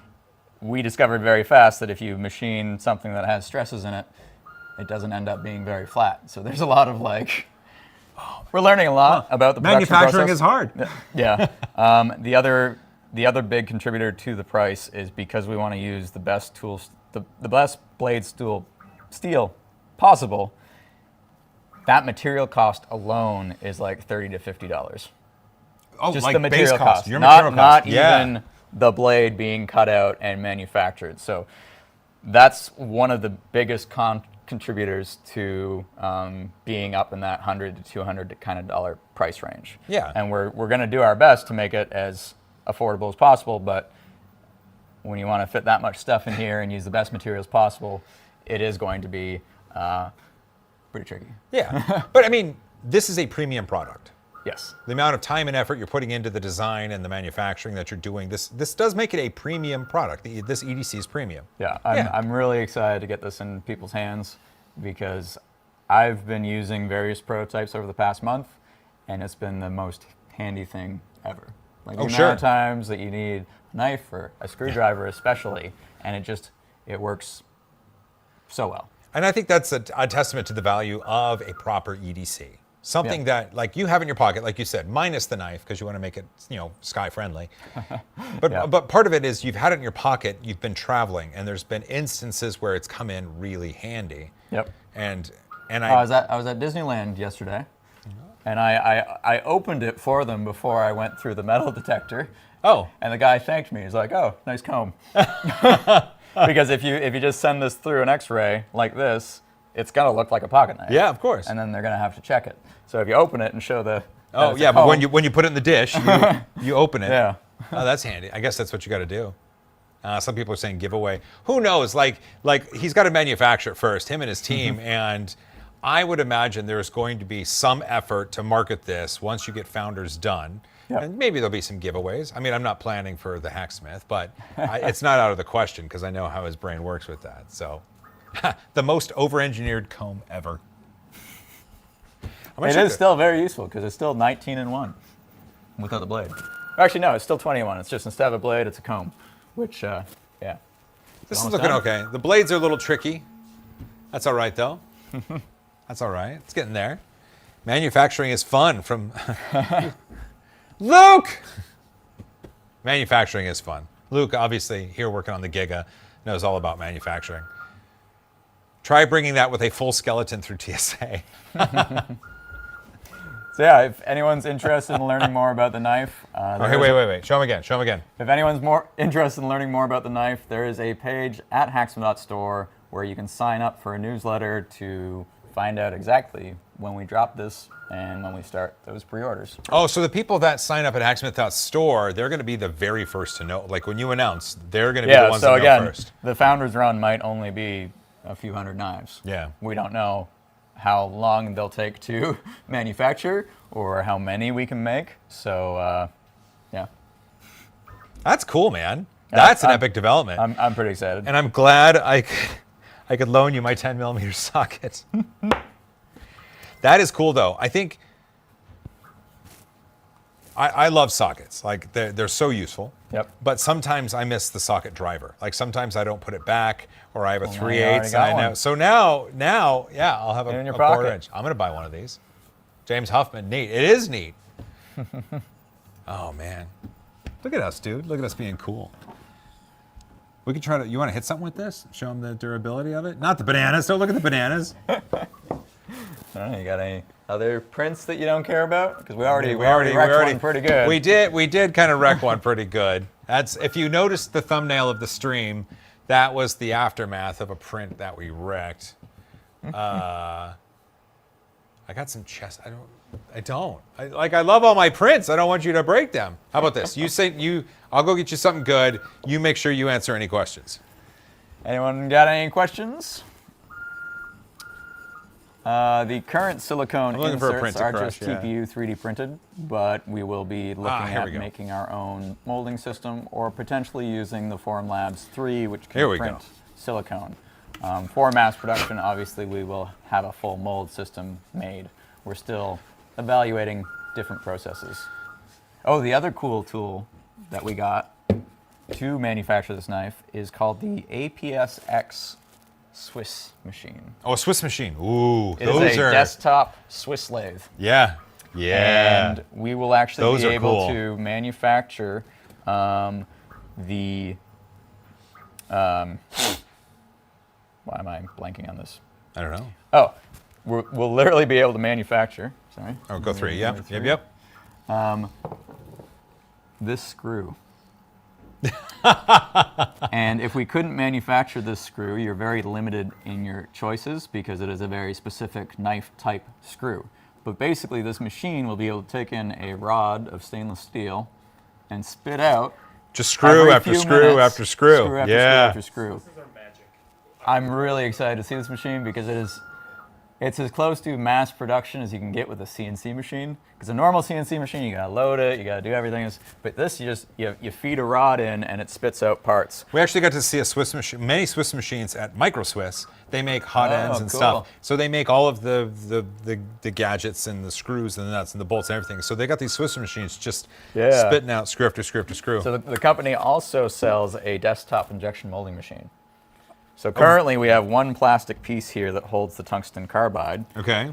we discovered very fast that if you machine something that has stresses in it, it doesn't end up being very flat. So there's a lot of we're learning a lot about the production Manufacturing process. is hard. Yeah. The other big contributor to the price is because we want to use the best tools, the best blade steel possible. That material cost alone is like $30 to $50. Oh, just like the material base cost, cost, your not, material cost. not Yeah. even the blade being cut out and manufactured. So that's one of the biggest contributors to being up in that $100 to $200 kind of dollar price range. Yeah. And we're going to do our best to make it as affordable as possible, but when you want to fit that much stuff in here and use the best materials possible, it is going to be pretty tricky. Yeah. But I mean, this is a premium product. Yes. The amount of time and effort you're putting into the design and the manufacturing that you're doing, this does make it a premium product. This EDC is premium. Yeah, Yeah. I'm really excited to get this in people's hands because I've been using various prototypes over the past month, and it's been the most handy thing ever. Like the Oh, amount sure. of times that you need a knife or a screwdriver especially, and it works so well. And I think that's a testament to the value of a proper EDC. Something that, like, you have in your pocket, like you said, minus the knife, because you want to make it, sky friendly. But Yeah. but part of it is you've had it in your pocket, you've been traveling, and there's been instances where it's come in really handy. Yep. And I was at Disneyland yesterday, and I opened it for them before I went through the metal detector. Oh. And the guy thanked me. He's like, "Oh, nice comb." Because if you just send this through an X-ray like this, it's gonna look like a pocket knife. Yeah, of course. And then they're gonna have to check it. So if you open it and show the Oh it's a yeah, but comb, when you put it in the dish, you open it. Yeah. Oh, that's handy. I guess that's what you got to do. Some people are saying giveaway. Who knows? Like he's got to manufacture it first, him and his team, and I would imagine there's going to be some effort to market this once you get founders done. Yep. And maybe there'll be some giveaways. I mean, I'm not planning for the Hacksmith, but it's not out of the question because I know how his brain works with that. So, the most over-engineered comb ever. it is still very useful because it's still 19-in-1 without the blade. Actually, no, it's still 20-in-1. It's just instead of a blade, it's a comb, which, yeah. This is Almost looking done. okay. The blades are a little tricky. That's all right, though. That's all right. It's getting there. Manufacturing is fun from Luke! Manufacturing is fun. Luke, obviously, here working on the Giga, knows all about manufacturing. Try bringing that with a full skeleton through TSA. So yeah, if anyone's interested in learning more about the knife, Oh, hey, wait. Show him again. Show him again. If anyone's more interested in learning more about the knife, there is a page at Hacksmith.store where you can sign up for a newsletter to find out exactly when we drop this and when we start those pre-orders. Oh, so the people that sign up at Hacksmith.store, they're going to be the very first to know. Like when you announce, they're going to be the Yeah, ones so that know again, first. the Founders Run might only be a few hundred knives. Yeah. We don't know how long they'll take to manufacture or how many we can make. So, yeah. That's cool, man. That's an epic development. I'm pretty excited. And I'm glad I could loan you my 10mm socket. That is cool, though. I think I love sockets. Like they're so useful. Yep. But sometimes I miss the socket driver. Like sometimes I don't put it back, or I have a Well, now you 3/8. already And got I know. one. So now, yeah, I'll have In a your quarter pocket. inch. I'm gonna buy one of these. James Huffman, neat. It is neat. Oh man, look at us, dude. Look at us being cool. We could try to. You want to hit something with this? Show them the durability of it. Not the bananas. Don't look at the bananas. I don't know, you got any other prints that you don't care about? Because we already we wrecked one pretty good. We did kind of wreck one pretty good. That's if you noticed the thumbnail of the stream, that was the aftermath of a print that we wrecked. I got some chest. I love all my prints. I don't want you to break them. How about this? I'll go get you something good. You make sure you answer any questions. Anyone got any questions? The current silicone I'm looking for a print inserts to are crush, just yeah. TPU 3D printed, but we will be looking here at we go. making our own molding system or potentially using the Formlabs 3, which Here can we print go. silicone. For mass production, obviously, we will have a full mold system made. We're still evaluating different processes. Oh, the other cool tool that we got to manufacture this knife is called the APS-X Swiss machine. Oh, a Swiss machine. Ooh, It those is a are desktop Swiss lathe. yeah. And we will actually Those be are able cool. to manufacture the. Why am I blanking on this? I don't know. Oh, we'll literally be able to manufacture. Sorry. Oh, go 3. Yep. Number 3. Yep. this screw. And if we couldn't manufacture this screw, you're very limited in your choices because it is a very specific knife type screw. But basically this machine will be able to take in a rod of stainless steel and spit out just screw after few screw minutes, after screw. screw after Yeah. screw after screw. This is our magic. I'm really excited to see this machine because it's as close to mass production as you can get with a CNC machine. Because a normal CNC machine, you gotta load it, you gotta do everything. But this, you feed a rod in and it spits out parts. We actually got to see a Swiss machine, many Swiss machines at Micro Swiss. They make hot ends and cool. stuff. So they make all of the gadgets and the screws and the nuts and the bolts and everything. So they got these Swiss machines just spitting out screw after screw after screw. So the company also sells a desktop injection molding machine. So currently we have one plastic piece here that holds the tungsten carbide. Okay.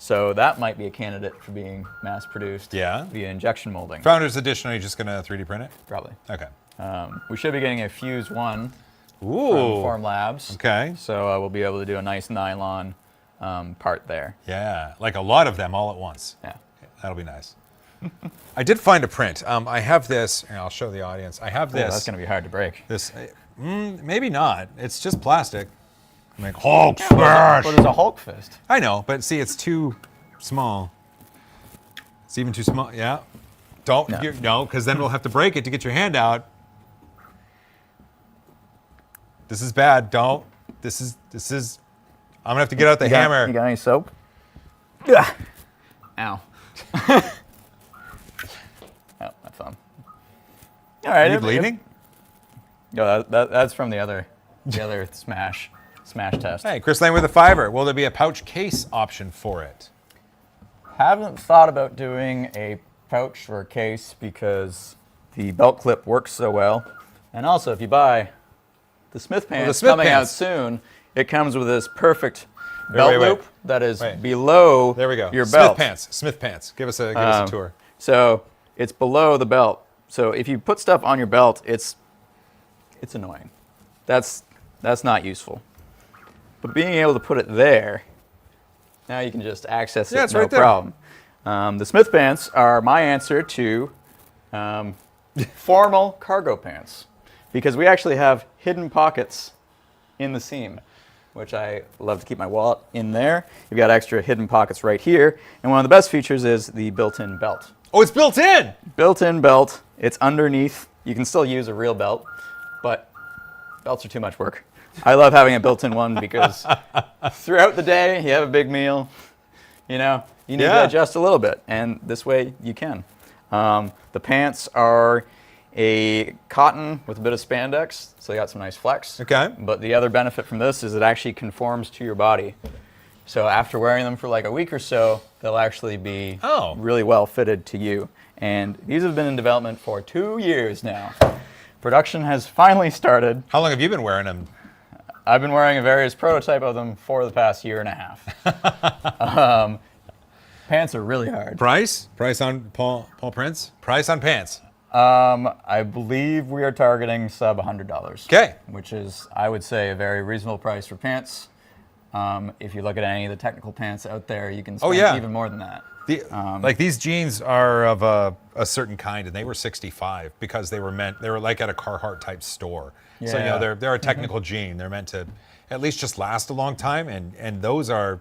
So that might be a candidate for being mass produced via injection molding. Founders Edition, are you just going to 3D print it? Probably. Okay. We should be getting a Fuse 1 Ooh. from Form Labs. Okay. So we'll be able to do a nice nylon part there. Yeah, like a lot of them all at once. Yeah. That'll be nice. I did find a print. I have this, and I'll show the audience. I have Oh, this. that's going to be hard to break. This, maybe not. It's just plastic. I'm like, Hulk smash! But it's a Hulk fist. I know, but see, it's too small. It's even too small. Yeah. Don't, no, because then we'll have to break it to get your hand out. This is bad. Don't. This is, I'm going to have to get out the hammer. You got any soap? Yeah. Ow. Oh, that's fun. All right. Are you bleeding? No, that's from the other smash test. Hey, Chris Lane with a $5. Will there be a pouch case option for it? Haven't thought about doing a pouch or a case because the belt clip works so well. And also, if you buy the Smith pants coming out soon, it comes with this perfect belt loop that is below your belt. Smith pants. Give us a tour. So it's below the belt. So if you put stuff on your belt, it's annoying. That's not useful. But being able to put it there, now you can just access it no problem. The Smith pants are my answer to formal cargo pants because we actually have hidden pockets in the seam, which I love to keep my wallet in there. You've got extra hidden pockets right here. And one of the best features is the built-in belt. Oh, it's built in! Built-in belt. It's underneath. You can still use a real belt, but belts are too much work. I love having a built-in one because throughout the day, you have a big meal, you need to adjust a little bit, and this way you can. The pants are a cotton with a bit of spandex, so they got some nice flex. Okay. But the other benefit from this is it actually conforms to your body. So after wearing them for like a week or so, they'll actually be really well fitted to you. And these have been in development for 2 years now. Production has finally started. How long have you been wearing them? I've been wearing a various prototype of them for the past year and a half. Pants are really hard. Price? Price on Paul Prince? Price on pants? I believe we are targeting sub $100. Okay. Which is, I would say, a very reasonable price for pants. If you look at any of the technical pants out there, you can spend even more than that. Like these jeans are of a certain kind, and they were $65 because they were like at a Carhartt type store. Yeah. So they're a technical jean. They're meant to at least just last a long time, and those are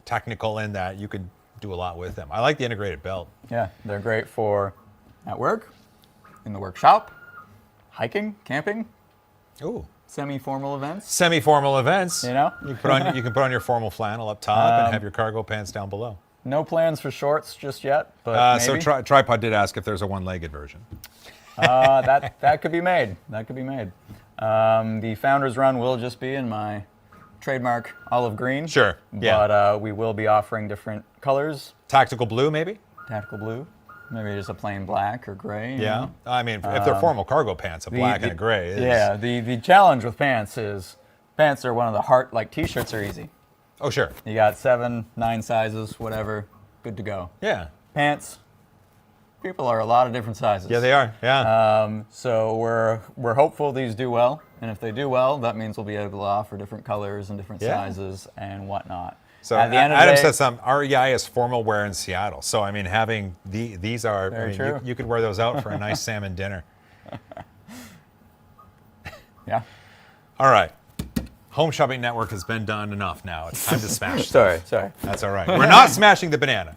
technical in that you could do a lot with them. I like the integrated belt. Yeah, they're great for at work, in the workshop, hiking, camping. Ooh. Semi-formal events. Semi-formal events. You know? You can put on your formal flannel up top and have your cargo pants down below. No plans for shorts just yet, but maybe. So Tripod did ask if there's a one-legged version. That could be made. That could be made. The Founders Run will just be in my trademark olive green. Sure. But we will be offering different colors. Tactical blue, maybe? Tactical blue. Maybe just a plain black or gray. Yeah. Know? I mean, if they're formal cargo pants, a black and a gray is... Yeah. The challenge with pants is pants are one of the heart, like T-shirts are easy. Oh, sure. You got 7, 9 sizes, whatever, good to go. Yeah. Pants, people are a lot of different sizes. Yeah, they are. Yeah. So we're hopeful these do well, and if they do well, that means we'll be able to offer different colors and different sizes and whatnot. So At the end of the Adam day- said some REI is formal wear in Seattle. So I mean, having these are Very I mean, true. you could wear those out for a nice salmon dinner. Yeah. All right, Home Shopping Network has been done enough. Now it's time to smash. Sorry. That's all right. We're not smashing the banana.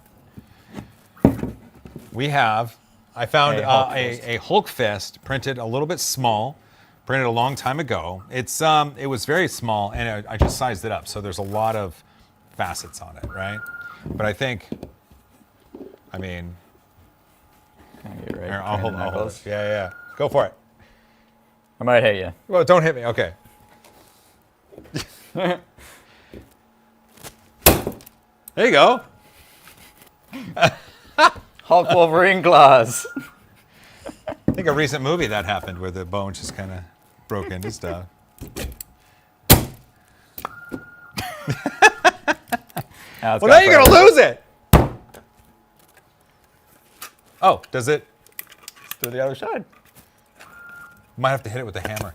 I found A Hulk fist. a Hulk fist printed a little bit small, printed a long time ago. It was very small, and I just sized it up. So there's a lot of facets on it, right? But I think, I mean, Can I get right here, I'll hold between the it. knuckles? Yeah. Go for it. I might hit you. Well, don't hit me. Okay. There you go. Hulk Wolverine claws. I think a recent movie that happened where the bone just kind of broke into stuff. Now it's Well, got now you're going to fire. lose it. Oh, does it? Let's do the other side. Might have to hit it with a hammer.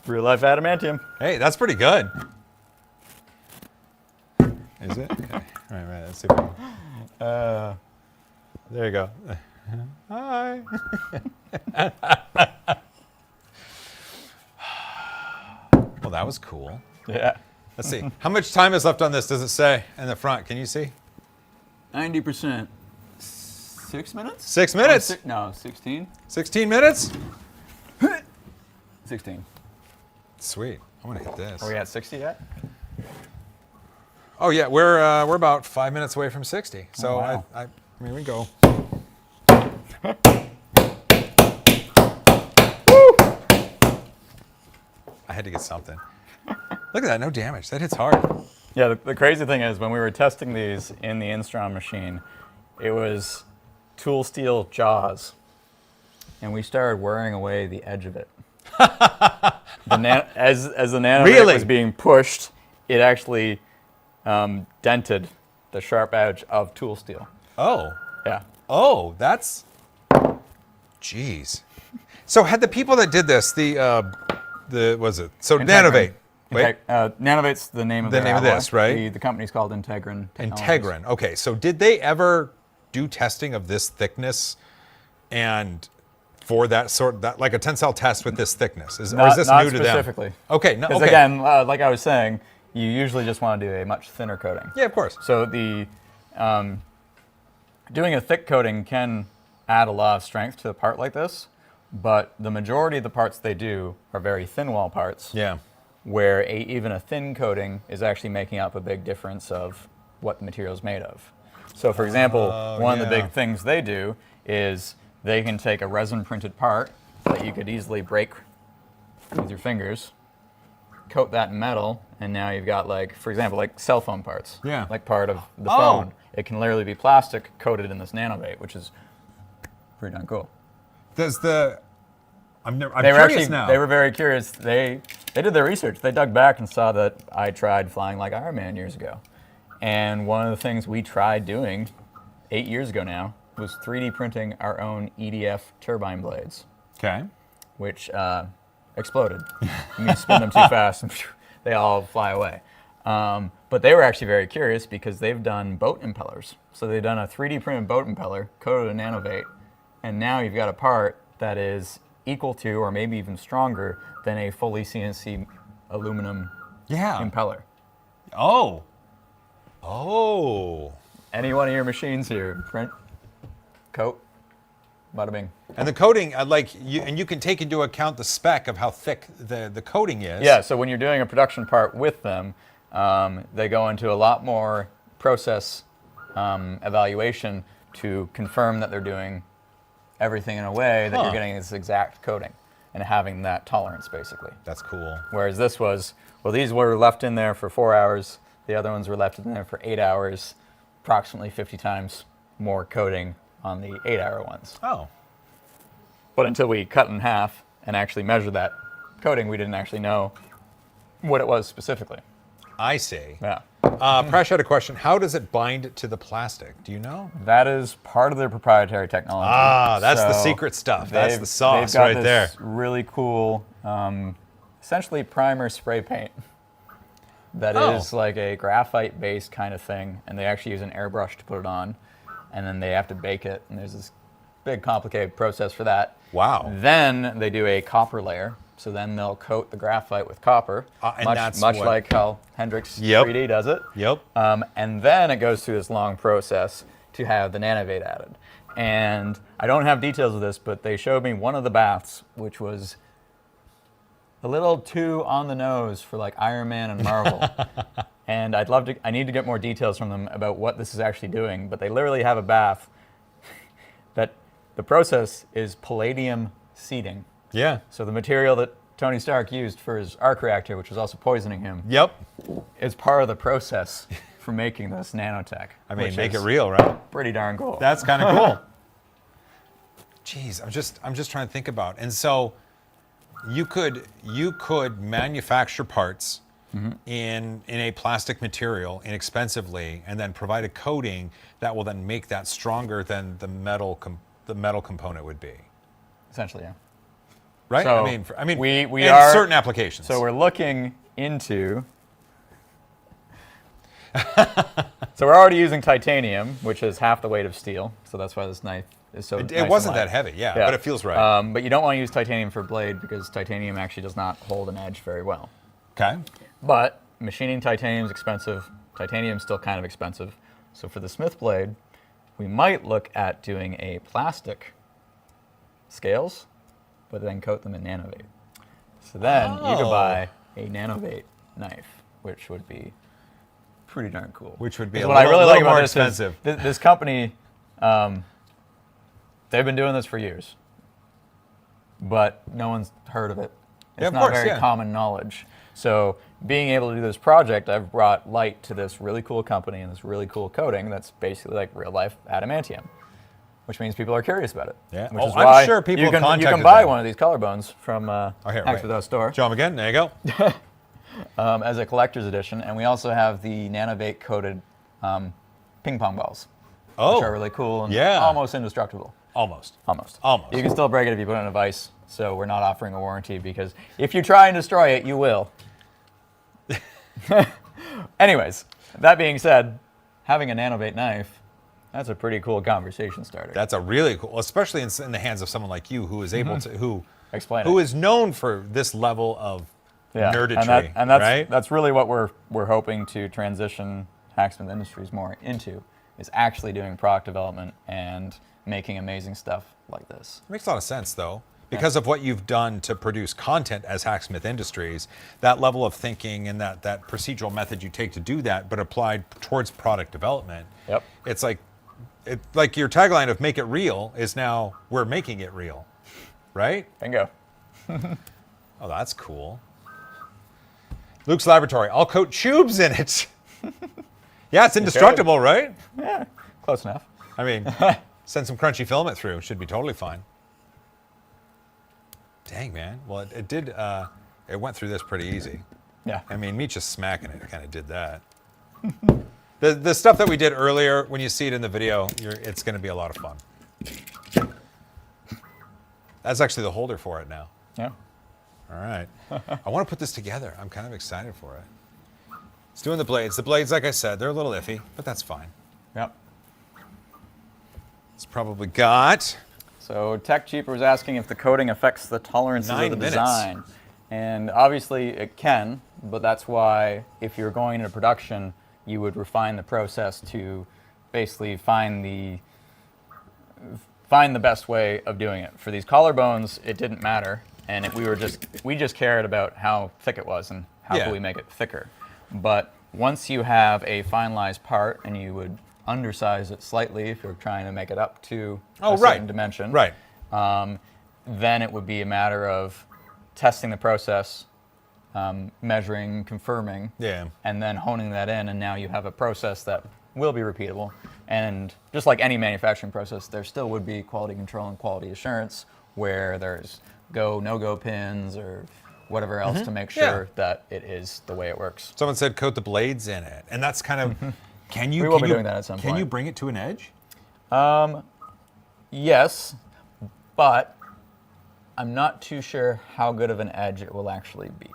Real life adamantium. Hey, that's pretty good. Is it? Okay. Right. Let's see if we can. There you go. Hi. Well, that was cool. Yeah. Let's see. How much time is left on this? Does it say in the front? Can you see? 90%. 6 minutes? 6 minutes. No, 16. 16 minutes? 16. Sweet. I'm gonna hit this. Are we at 60 yet? Oh yeah, we're about 5 minutes away from 60. So Oh, wow. I mean we go. Woo! I had to get something. Look at that, no damage. That hits hard. Yeah, the crazy thing is when we were testing these in the Instron machine, it was tool steel jaws, and we started wearing away the edge of it. As the NanoV Really? was being pushed, it actually dented the sharp edge of tool steel. Oh. Yeah. Oh, that's. Jeez. So had the people that did this, was it? So Integrin. NanoV. Wait. NanoVate's the name of The their name of alloy. this, right? The company's called Integrin. Technologies. Integrin. Okay, so did they ever do testing of this thickness and for that sort, that like a tensile test with this thickness? Or is this Not new to them? specifically. Okay, no, Because okay. again, like I was saying, you usually just want to do a much thinner coating. Yeah, of course. So the doing a thick coating can add a lot of strength to a part like this, but the majority of the parts they do are very thin wall parts. Yeah. Where even a thin coating is actually making up a big difference of what the material is made of. So for example, one of the yeah. big things they do is they can take a resin printed part that you could easily break with your fingers, coat that in metal, and now you've got, like, for example, like cell phone parts. Yeah. Like part of the Oh. phone. It can literally be plastic coated in this NanoV, which is pretty darn cool. Does the? I'm They were curious actually now. they were very curious. They did their research. They dug back and saw that I tried flying like Iron Man years ago. And one of the things we tried doing 8 years ago now was 3D printing our own EDF turbine blades, Okay. which exploded. You spin them too fast and they all fly away. But they were actually very curious because they've done boat impellers. So they've done a 3D printed boat impeller, coated in NanoV, and now you've got a part that is equal to or maybe even stronger than a fully CNC aluminum Yeah. impeller. Oh. Oh. Any one of your machines here, print, coat, bada bing. And the coating, you can take into account the spec of how thick the coating is. Yeah, so when you're doing a production part with them, they go into a lot more process evaluation to confirm that they're doing everything in a way that Huh. you're getting this exact coating and having that tolerance, basically. That's cool. Whereas this was, well, these were left in there for 4 hours. The other ones were left in there for 8 hours, approximately 50 times more coating on the 8-hour ones. Oh. But until we cut in half and actually measured that coating, we didn't actually know what it was specifically. I see. Yeah. Prash had a question. How does it bind to the plastic? Do you know? That is part of their proprietary technology. Ah, that's the So secret stuff. That's they've- the sauce they've got right there. this really cool, essentially primer spray paint that is like a graphite-based kind of thing, and they actually use an airbrush to put it on, and then they have to bake it, and there's this big complicated process for that. Wow. Then they do a copper layer, so then they'll coat the graphite with copper, and that's much what- like how Hendrix Yep. 3D does it. Yep. And then it goes through this long process to have the NanoV added. And I don't have details of this, but they showed me one of the baths, which was a little too on the nose for like Iron Man and Marvel. And I need to get more details from them about what this is actually doing, but they literally have a bath that the process is palladium seeding. Yeah. So the material that Tony Stark used for his arc reactor, which was also poisoning him, Yep. is part of the process for making this nanotech. I mean, which make it is real, right? pretty darn cool. That's kind of cool. Jeez, I'm just trying to think about. And so you could manufacture parts in a plastic material inexpensively, and then provide a coating that will then make that stronger than the metal component would be. Essentially, yeah. Right? So, I mean, we in are certain applications. So we're looking into. So we're already using titanium, which is half the weight of steel. So that's why this knife is so. It wasn't that heavy, yeah, but it feels right. But you don't want to use titanium for blade because titanium actually does not hold an edge very well. Okay. But machining titanium is expensive. Titanium's still kind of expensive. So for the Smith blade, we might look at doing a plastic scales, but then coat them in NanoV. So then you could buy a NanoV knife, which would be pretty darn cool. Which would be Because a what I little, really like little about more this expensive. is this company, they've been doing this for years, but no one's heard of it. It's Yeah, of not course, very yeah. common knowledge. So being able to do this project, I've brought light to this really cool company and this really cool coating that's basically like real life adamantium, which means people are curious about it. Yeah. Which Oh, is I'm why sure people you have can, you can contacted buy them. one of these collarbones from Here, Hacksmith wait. Without Store Show them again. There you go. as a collector's edition. And we also have the NanoV coated ping pong balls, Oh, which are really cool and yeah. almost indestructible. almost. Almost. Almost. You can still break it if you put it in a vise, so we're not offering a warranty because if you try and destroy it, you will. Anyways, that being said, having a NanoV knife, that's a pretty cool conversation starter. That's a really cool, especially in the hands of someone like you who is able to, Explain who it. is known for this level of nerditry, and that's, right? that's really what we're hoping to transition Hacksmith Industries more into, is actually doing product development and making amazing stuff like this. It makes a lot of sense, though, because of what you've done to produce content as Hacksmith Industries. That level of thinking and that procedural method you take to do that, but applied towards product development. Yep. It's like your tagline of "Make it real" is now we're making it real, right? Bingo. Oh, that's cool. Luke's Laboratory. I'll coat tubes in it. Yeah, it's indestructible, right? Yeah, close enough. I mean, send some crunchy filament through. Should be totally fine. Dang, man. Well, it did. It went through this pretty easy. Yeah. I mean, me just smacking it kind of did that. The stuff that we did earlier, when you see it in the video, it's going to be a lot of fun. That's actually the holder for it now. Yeah. All right. I want to put this together. I'm kind of excited for it. It's doing the blades. The blades, like I said, they're a little iffy, but that's fine. Yep. It's probably got... So Tech Cheaper was asking if the coating affects the tolerances 9 of the minutes. design. And obviously it can, but that's why if you're going into production, you would refine the process to basically find the best way of doing it. For these collarbones, it didn't matter, and we just cared about how thick it was and how could we make it thicker. But once you have a finalized part, and you would undersize it slightly if you're trying to make it up to a certain dimension, Right. then it would be a matter of testing the process, measuring, confirming, and then honing that in, and now you have a process that will be repeatable. And just like any manufacturing process, there still would be quality control and quality assurance where there's go, no-go pins or whatever else to make sure that it is the way it works. Someone said coat the blades in it, and that's kind of. Can you? We will can be you, doing that at some Can point. you bring it to an edge? Yes, but I'm not too sure how good of an edge it will actually be.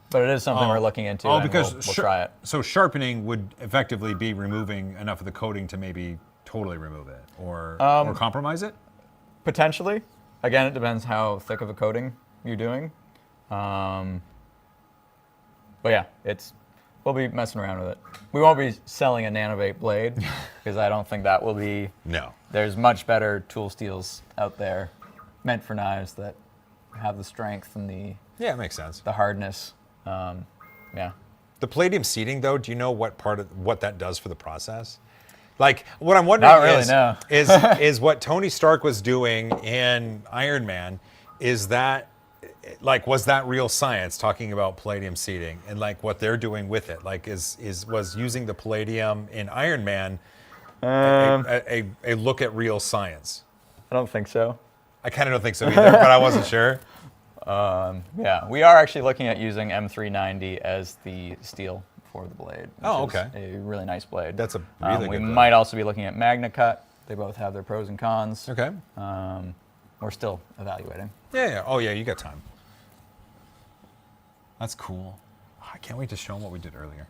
But it is something we're looking into, and because we'll try it. So sharpening would effectively be removing enough of the coating to maybe totally remove it, or compromise it. Potentially. Again, it depends how thick of a coating you're doing. But yeah, we'll be messing around with it. We won't be selling a NanoV blade because I don't think that will be. No. There's much better tool steels out there meant for knives that have the strength and the Yeah, it makes sense. hardness. Yeah. The palladium seating, though, do you know what that does for the process? Like, what I'm wondering Not really, no. is what Tony Stark was doing in Iron Man, is that, like, was that real science, talking about palladium seating and, like, what they're doing with it? Like, was using the palladium in Iron Man a look at real science? I don't think so. I kind of don't think so either, but I wasn't sure. Yeah, we are actually looking at using M390 as the steel for the blade. Which is a really nice blade. That's a really good We blade. might also be looking at MagnaCut. They both have their pros and cons. Okay. We're still evaluating. Yeah. Oh, yeah, you got time. That's cool. I can't wait to show them what we did earlier.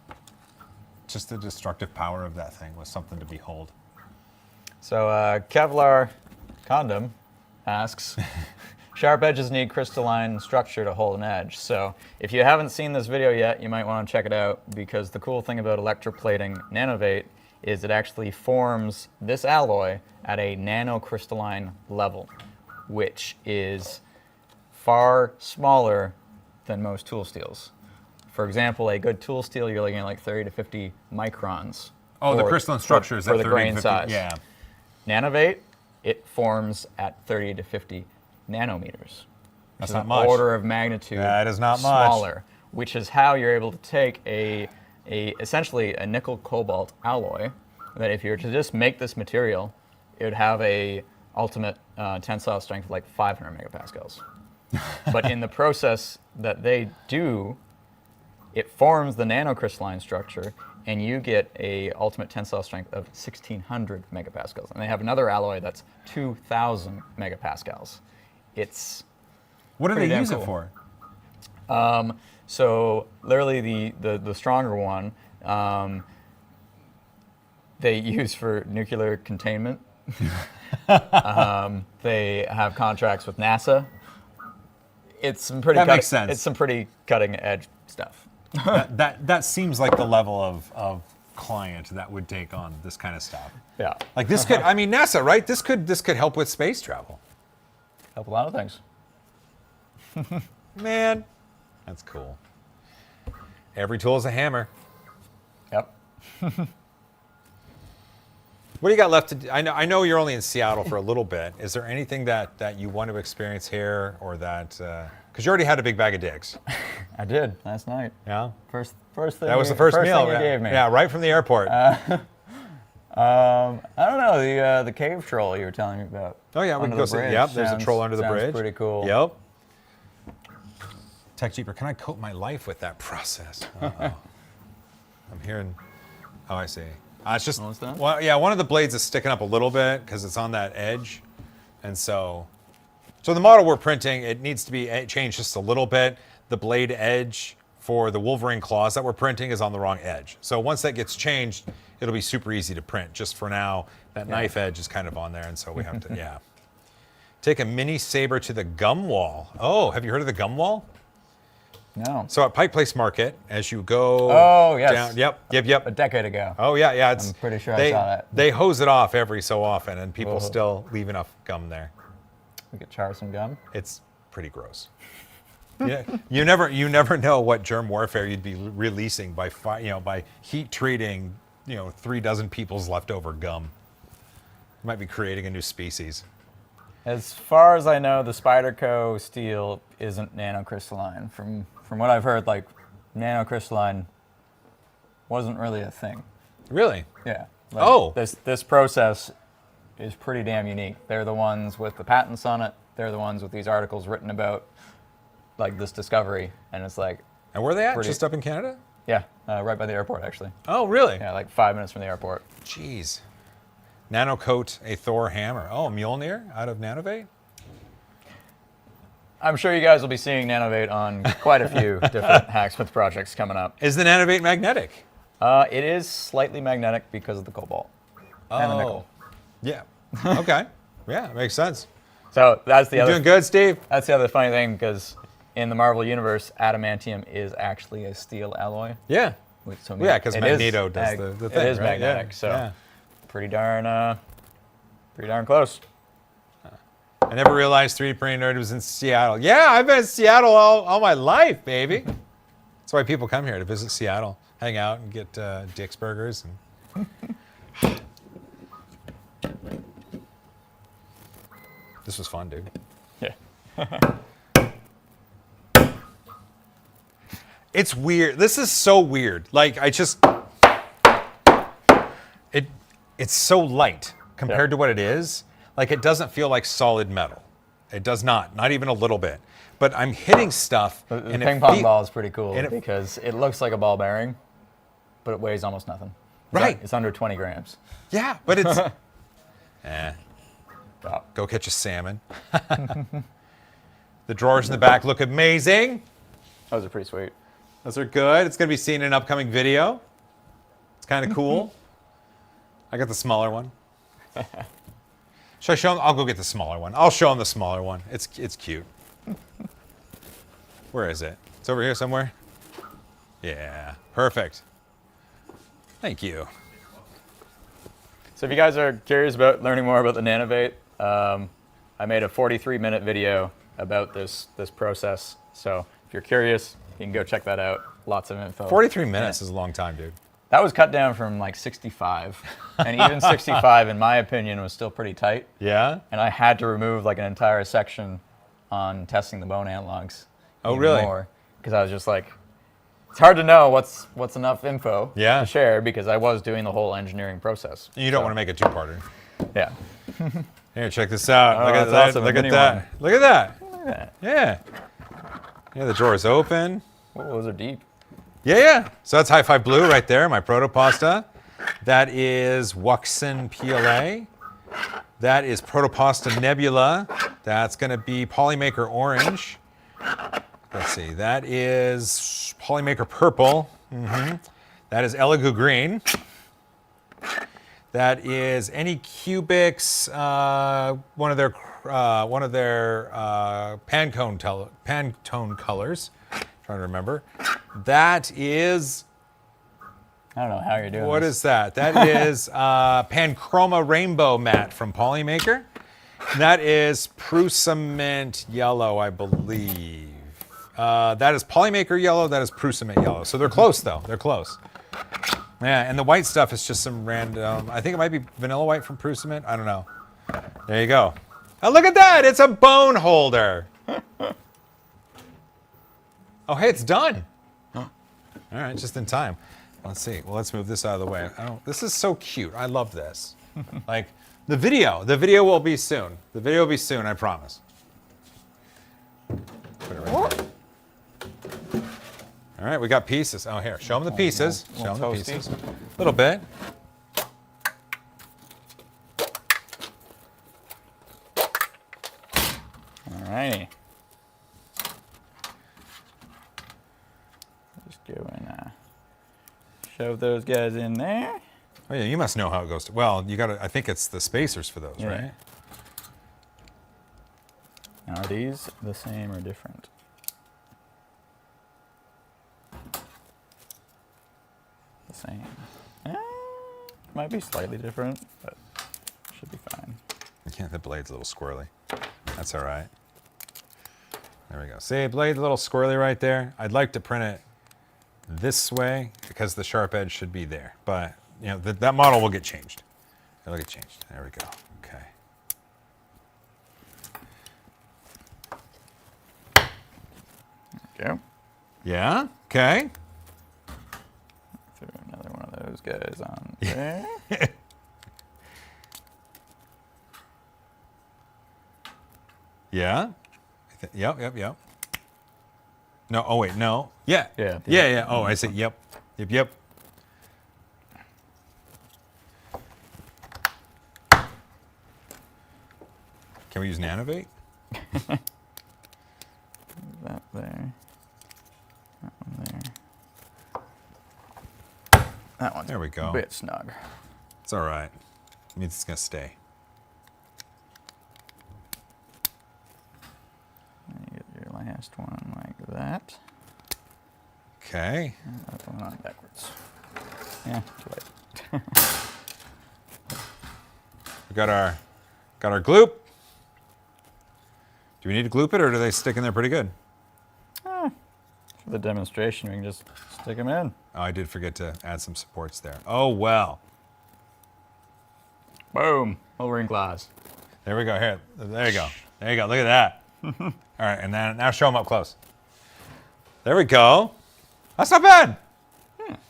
Just the destructive power of that thing was something to behold. So Kevlar Condom asks, sharp edges need crystalline structure to hold an edge. So if you haven't seen this video yet, you might want to check it out, because the cool thing about electroplating NanoV is it actually forms this alloy at a nanocrystalline level, which is far smaller than most tool steels. For example, a good tool steel, you're looking at like 30 to 50 microns. Oh, the crystalline structure is for at the 30 grain to 50. size. Yeah. NanoV, it forms at 30 to 50 nanometers. That's Which not is much. an order of magnitude That is not much. smaller, which is how you're able to take essentially a nickel cobalt alloy that if you were to just make this material, it would have a ultimate tensile strength of like 500 megapascals. But in the process that they do, it forms the nanocrystalline structure, and you get a ultimate tensile strength of 1,600 megapascals. And they have another alloy that's 2,000 megapascals. It's What do pretty they damn use cool. it for? So literally the stronger one, they use for nuclear containment. They have contracts with NASA. It's some pretty That makes sense. It's some pretty cutting edge stuff. that seems like the level of client that would take on this kind of stuff. Yeah, Like this could, I mean, NASA, right? This could help with space travel. help a lot of things. Man, that's cool. Every tool is a hammer. Yep. What do you got left to do? I know you're only in Seattle for a little bit. Is there anything that you want to experience here, or that, because you already had a big bag of dicks? I did last night. Yeah? First thing. That was the first meal. thing you gave me. Yeah, right from the airport. I don't know the cave troll you were telling me about. Oh yeah, we can under go the see. bridge. Yep, there's a troll under the Sounds bridge. pretty cool. Yep. Tech Jeeper, can I coat my life with that process? Uh-oh. I'm hearing. Oh, I see. It's just. Almost done? Well, yeah, one of the blades is sticking up a little bit because it's on that edge, and so the model we're printing, it needs to be changed just a little bit. The blade edge for the Wolverine claws that we're printing is on the wrong edge. So once that gets changed, it'll be super easy to print. Just for now, that knife edge is kind of on there, and so we have to, yeah. Take a mini saber to the gum wall. Oh, have you heard of the gum wall? No. So at Pike Place Market, as you go yes. down, yep. A decade ago. Oh yeah, it's. I'm pretty sure I saw that. They hose it off every so often, and people still leave enough gum there. We could char some gum. It's pretty gross. Yeah, you never know what germ warfare you'd be releasing by by heat treating 3 dozen people's leftover gum. You might be creating a new species. As far as I know, the Spyderco steel isn't nanocrystalline. From what I've heard, like nanocrystalline wasn't really a thing. Really? Yeah. Oh. This process is pretty damn unique. They're the ones with the patents on it. They're the ones with these articles written about. like this discovery, and it's like, And where are they at? Pretty- Just up in Canada? yeah, right by the airport actually. Oh, really? Yeah, like 5 minutes from the airport. Jeez. Nanocoat a Thor hammer. Oh, Mjolnir out of NanoV? I'm sure you guys will be seeing NanoV on quite a few different Hacksmith projects coming up. Is the NanoV magnetic? It is slightly magnetic because of the cobalt and the nickel. Yeah. Okay. Yeah, makes sense. So that's the You other. doing good, Steve? That's the other funny thing, because in the Marvel universe, adamantium is actually a steel alloy. Yeah. So Yeah, because it Magneto is does the thing. It is right? magnetic, Yeah. so Yeah. pretty darn close. I never realized 3D printing nerd was in Seattle. Yeah, I've been in Seattle all my life, baby. That's why people come here to visit Seattle, hang out, and get Dick's Burgers. And this was fun, dude. Yeah. It's weird. This is so weird. Like it's so light compared to what it is. Like it doesn't feel like solid metal. It does not even a little bit. But I'm hitting stuff. The and ping pong ball is pretty cool because it looks like a ball bearing, but it weighs almost nothing. Right. It's under 20 grams. Yeah, but it's Wow. go catch a salmon. The drawers in the back look amazing. Those are pretty sweet. Those are good. It's going to be seen in an upcoming video. It's kind of cool. I got the smaller one. Should I show him? I'll go get the smaller one. I'll show him the smaller one. It's cute. Where is it? It's over here somewhere. Yeah, perfect. Thank you. So if you guys are curious about learning more about the NanoV, I made a 43-minute video about this process. So if you're curious, you can go check that out. Lots of info. 43 minutes is a long time, dude. That was cut down from like 65. And even 65, in my opinion, was still pretty tight. Yeah? And I had to remove like an entire section on testing the bone analogs. Oh, really? Because I was just like, it's hard to know what's enough info Yeah. to share, because I was doing the whole engineering process. You don't want to make a two-parter. Yeah. Here, check this out. Oh, Look at that's that. awesome. Look A at mini that. one. Look at that. Look at that. Yeah. Yeah, the drawer is open. Whoa, those are deep. Yeah. So that's High Five Blue right there, my protopasta. That is Wuxen PLA. That is Protopasta Nebula. That's going to be Polymaker Orange. Let's see. That is Polymaker Purple. That is Elegoo Green. That is Anycubics, one of their Pantone colors. Trying to remember. That is, I don't know how you're doing what this. is that? That is Panchroma Rainbow Matte from Polymaker. That is Prusament Yellow, I believe. That is Polymaker Yellow. That is Prusament Yellow. So they're close, though. They're close. Yeah, and the white stuff is just some random, I think it might be Vanilla White from Prusament. I don't know. There you go. Oh, look at that. It's a bone holder. Oh, hey, it's done. All right, just in time. Let's see. Well, let's move this out of the way. This is so cute. I love this. Like, the video will be soon. The video will be soon, I promise. Put it right there. All right, we got pieces. Oh, here, show them the pieces. Show them the pieces. A little bit. All righty. Just go and shove those guys in there. Oh yeah, you must know how it goes. Well, you got to. I think it's the spacers for those, Yeah. right? Now, are these the same or different? The same. Might be slightly different, but should be fine. Yeah, the blade's a little squirrely. That's all right. There we go. See, blade's a little squirrely right there. I'd like to print it this way because the sharp edge should be there. But, you know, that model will get changed. It'll get changed. There we go. Okay. Go. Yeah? Okay. Throw another one of those guys on there. Yeah? Yep. No. Oh wait, no. Yeah. Yeah. Yeah. Oh, I see. Yep. Yep. Can we use NanoV? That there. That one there. That one's There we go. a bit snug. It's all right. It means it's gonna stay. And you get your last one like that. Okay. And that one on backwards. Yeah, too late. We got our gloop. Do we need to gloop it, or do they stick in there pretty good? For the demonstration, we can just stick them in. Oh, I did forget to add some supports there. Oh well. Boom. Over in glass. There we go. Here. There you go. There you go. Look at that. All right, and then now show them up close. There we go. That's not bad.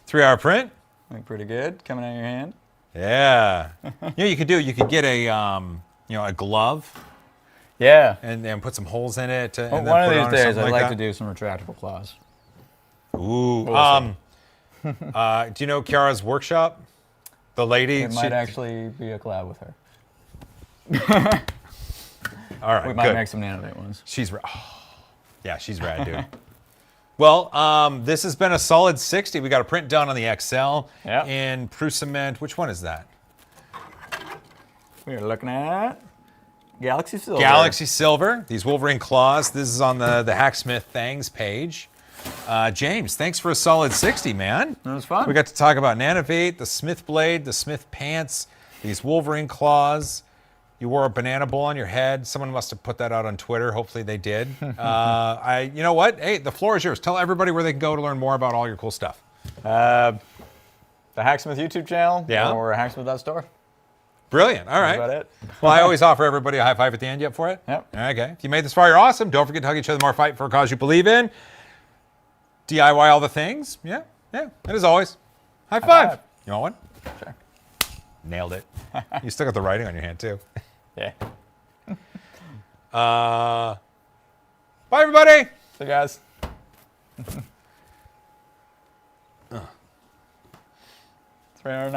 3-hour print. Look pretty good. Coming out of your hand. Yeah. You could get a a glove Yeah. and put some holes in it. Well, And then one of put it these on or days, something I'd like that. to do some retractable claws. Ooh. We'll Do you know Kiara's workshop? The lady. It might actually be a collab with her. All right. We might good. make some NanoV ones. She's yeah, she's rad, dude. Well, this has been a solid 60. We got a print done on the XL Yeah. in Prusament. Which one is that? We're looking at Galaxy Silver. Galaxy Silver. These Wolverine claws. This is on the Hacksmith Thangs page. James, thanks for a solid 60, man. That was fun. We got to talk about NanoV, the Smith blade, the Smith pants, these Wolverine claws. You wore a banana bowl on your head. Someone must have put that out on Twitter. Hopefully they did. You know what? Hey, the floor is yours. Tell everybody where they can go to learn more about all your cool stuff. The Hacksmith YouTube channel. Yeah. Or hacksmith.store. Brilliant. All right. That's about it. Well, I always offer everybody a high five at the end. You up for it? Yep. Okay. If you made this far, you're awesome. Don't forget to hug each other more. Fight for a cause you believe in. DIY all the things. Yeah. And as always, high five. five. You want one? Sure. Nailed it. You still got the writing on your hand, too. Yeah. Bye, everybody. So guys. 309.